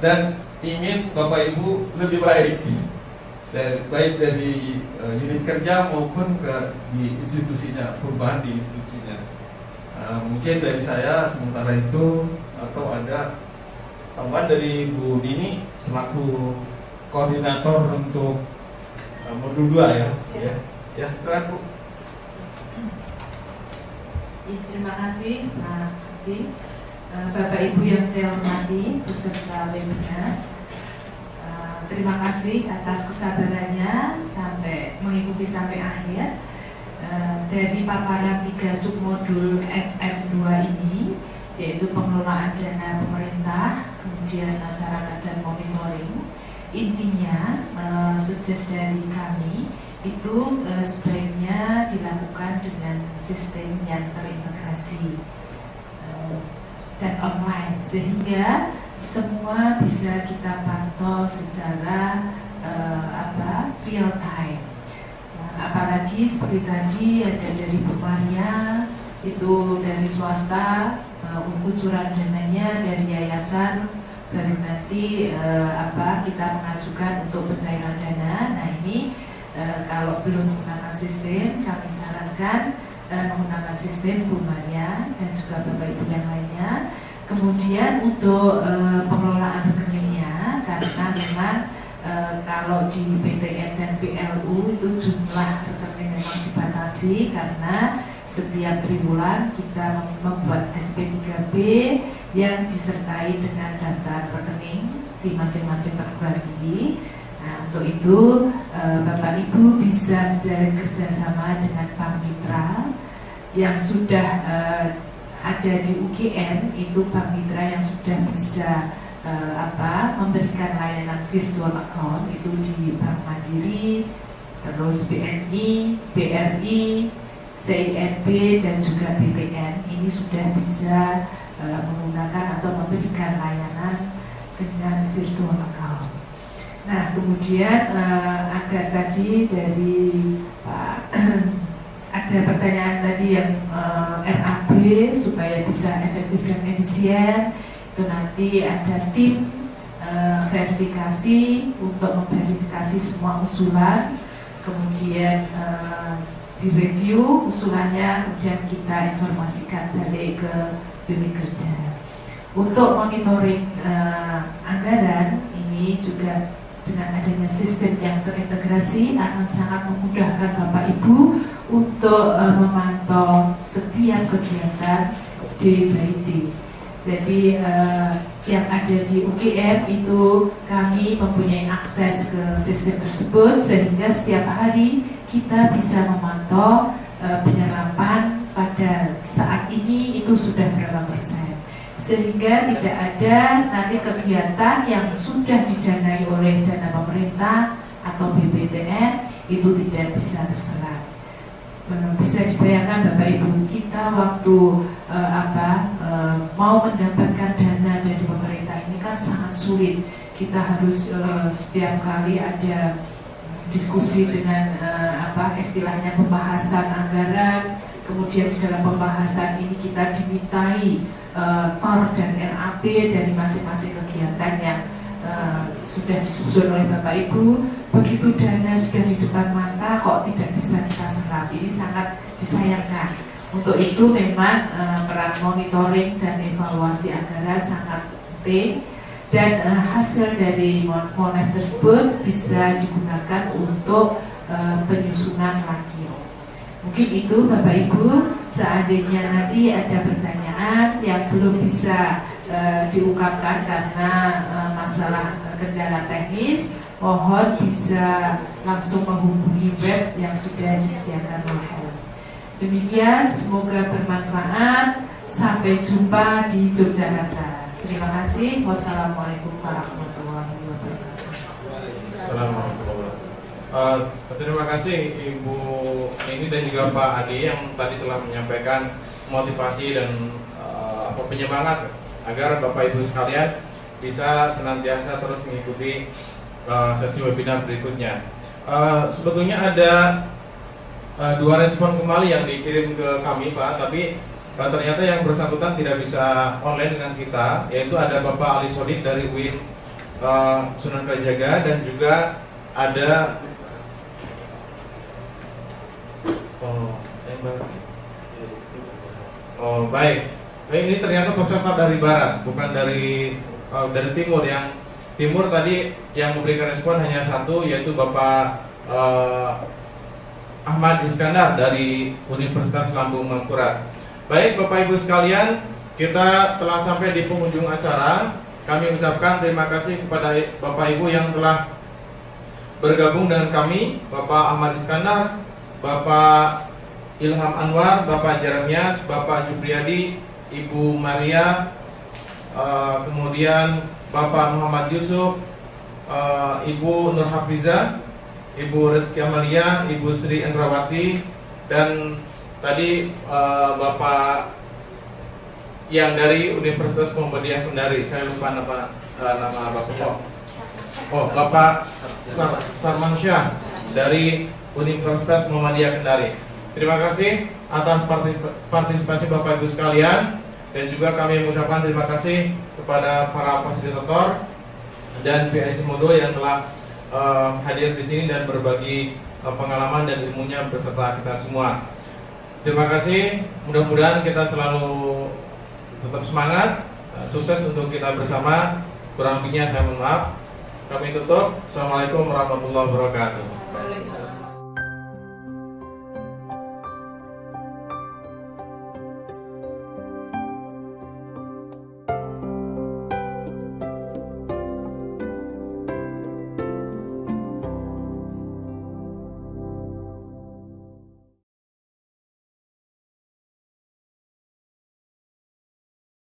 dan ingin Bapak Ibu lebih baik, baik dari unit kerja maupun di institusinya, perubahan di institusinya. Mungkin dari saya sementara itu, atau ada tambahan dari Bu Dini selaku koordinator untuk modul 2 ya. Ya, silakan Bu. Terima kasih Pak Abdi. Bapak Ibu yang saya hormati peserta webinar, terima kasih atas kesabarannya sampai mengikuti sampai akhir. Dari paparan 3 submodul FM2 ini, yaitu pengelolaan dana pemerintah, kemudian masyarakat dan monitoring. Intinya sukses dari kami itu sebaiknya dilakukan dengan sistem yang terintegrasi dan online, sehingga semua bisa kita pantau secara real time. Apalagi seperti tadi ada dari Bu Maria, itu dari swasta, kucuran dananya dari yayasan, baru nanti kita mengajukan untuk pencairan dana. Nah ini kalau belum menggunakan sistem, kami sarankan menggunakan sistem Bu Maria dan juga Bapak Ibu yang lainnya. Kemudian untuk pengelolaan rekeningnya, karena memang kalau di PTN dan PLU itu jumlah rekening memang dibatasi, karena setiap triwulan kita membuat SP3B yang disertai dengan daftar rekening di masing-masing perguruan tinggi. Nah, untuk itu Bapak Ibu bisa menjalin kerjasama dengan Bank Mitra yang sudah ada di UGM, itu Bank Mitra yang sudah bisa memberikan layanan virtual account itu di Bank Mandiri, terus BNI, BRI, CIMB dan juga BTN ini sudah bisa menggunakan atau memberikan layanan dengan virtual account. Nah, kemudian agak tadi dari Pak ada pertanyaan tadi yang RAB supaya bisa efektif dan efisien, itu nanti ada tim verifikasi untuk memverifikasi semua usulan, kemudian direview usulannya, kemudian kita informasikan balik ke unit kerja. Untuk monitoring anggaran ini juga dengan adanya sistem yang terintegrasi akan sangat memudahkan Bapak Ibu untuk memantau setiap kegiatan day by day. Jadi yang ada di UGM itu kami mempunyai akses ke sistem tersebut, sehingga setiap hari kita bisa memantau penyerapan pada saat ini itu sudah berapa persen, sehingga tidak ada nanti kegiatan yang sudah didanai oleh dana pemerintah atau BPTN itu tidak bisa terserap. Bisa dibayangkan Bapak Ibu, kita waktu mau mendapatkan dana dari pemerintah ini kan sangat sulit. Kita harus setiap kali ada diskusi dengan istilahnya pembahasan anggaran, kemudian di dalam pembahasan ini kita dimintai TOR dan RAP dari masing-masing kegiatan yang sudah disusun oleh Bapak Ibu. Begitu dana sudah di depan mata kok tidak bisa kita serap, ini sangat disayangkan. Untuk itu memang peran monitoring dan evaluasi anggaran sangat penting, dan hasil dari monet tersebut bisa digunakan untuk penyusunan lagi. Mungkin itu Bapak Ibu, seandainya nanti ada pertanyaan yang belum bisa diungkapkan karena masalah kendala teknis, mohon bisa langsung menghubungi web yang sudah disediakan oleh Health. Demikian, semoga bermanfaat. Sampai jumpa di Yogyakarta. Terima kasih. Wassalamualaikum warahmatullahi wabarakatuh. Terima kasih Ibu ini dan juga Pak Adi yang tadi telah menyampaikan motivasi dan penyemangat agar Bapak Ibu sekalian bisa senantiasa terus mengikuti sesi webinar berikutnya. Sebetulnya ada 2 respon kembali yang dikirim ke kami Pak, tapi ternyata yang bersangkutan tidak bisa online dengan kita, yaitu ada Bapak Ali Sodik dari UIN Sunan Kalijaga, dan juga ada baik. Ini ternyata peserta dari barat, bukan dari timur. Yang timur tadi yang memberikan respon hanya satu, yaitu Bapak Ahmad Iskandar dari Universitas Lambung Mangkurat. Baik Bapak Ibu sekalian, kita telah sampai di penghujung acara. Kami ucapkan terima kasih kepada Bapak Ibu yang telah bergabung dengan kami, Bapak Ahmad Iskandar, Bapak Ilham Anwar, Bapak Jeremias, Bapak Jubriyadi, Ibu Maria, kemudian Bapak Muhammad Yusuf, Ibu Nur Hafizah, Ibu Rizky Amalia, Ibu Sri Endrawati, dan tadi Bapak yang dari Universitas Muhammadiyah Kendari. Saya lupa nama Bapaknya. Oh, Bapak Sarmansyah dari Universitas Muhammadiyah Kendari. Terima kasih atas partisipasi Bapak Ibu sekalian, dan juga kami mengucapkan terima kasih kepada para fasilitator dan PIC Modo yang telah hadir di sini dan berbagi pengalaman dan ilmunya beserta kita semua. Terima kasih. Mudah-mudahan kita selalu tetap semangat, sukses untuk kita bersama. Kurang lebihnya saya mohon maaf. Kami tutup. Assalamualaikum warahmatullahi wabarakatuh.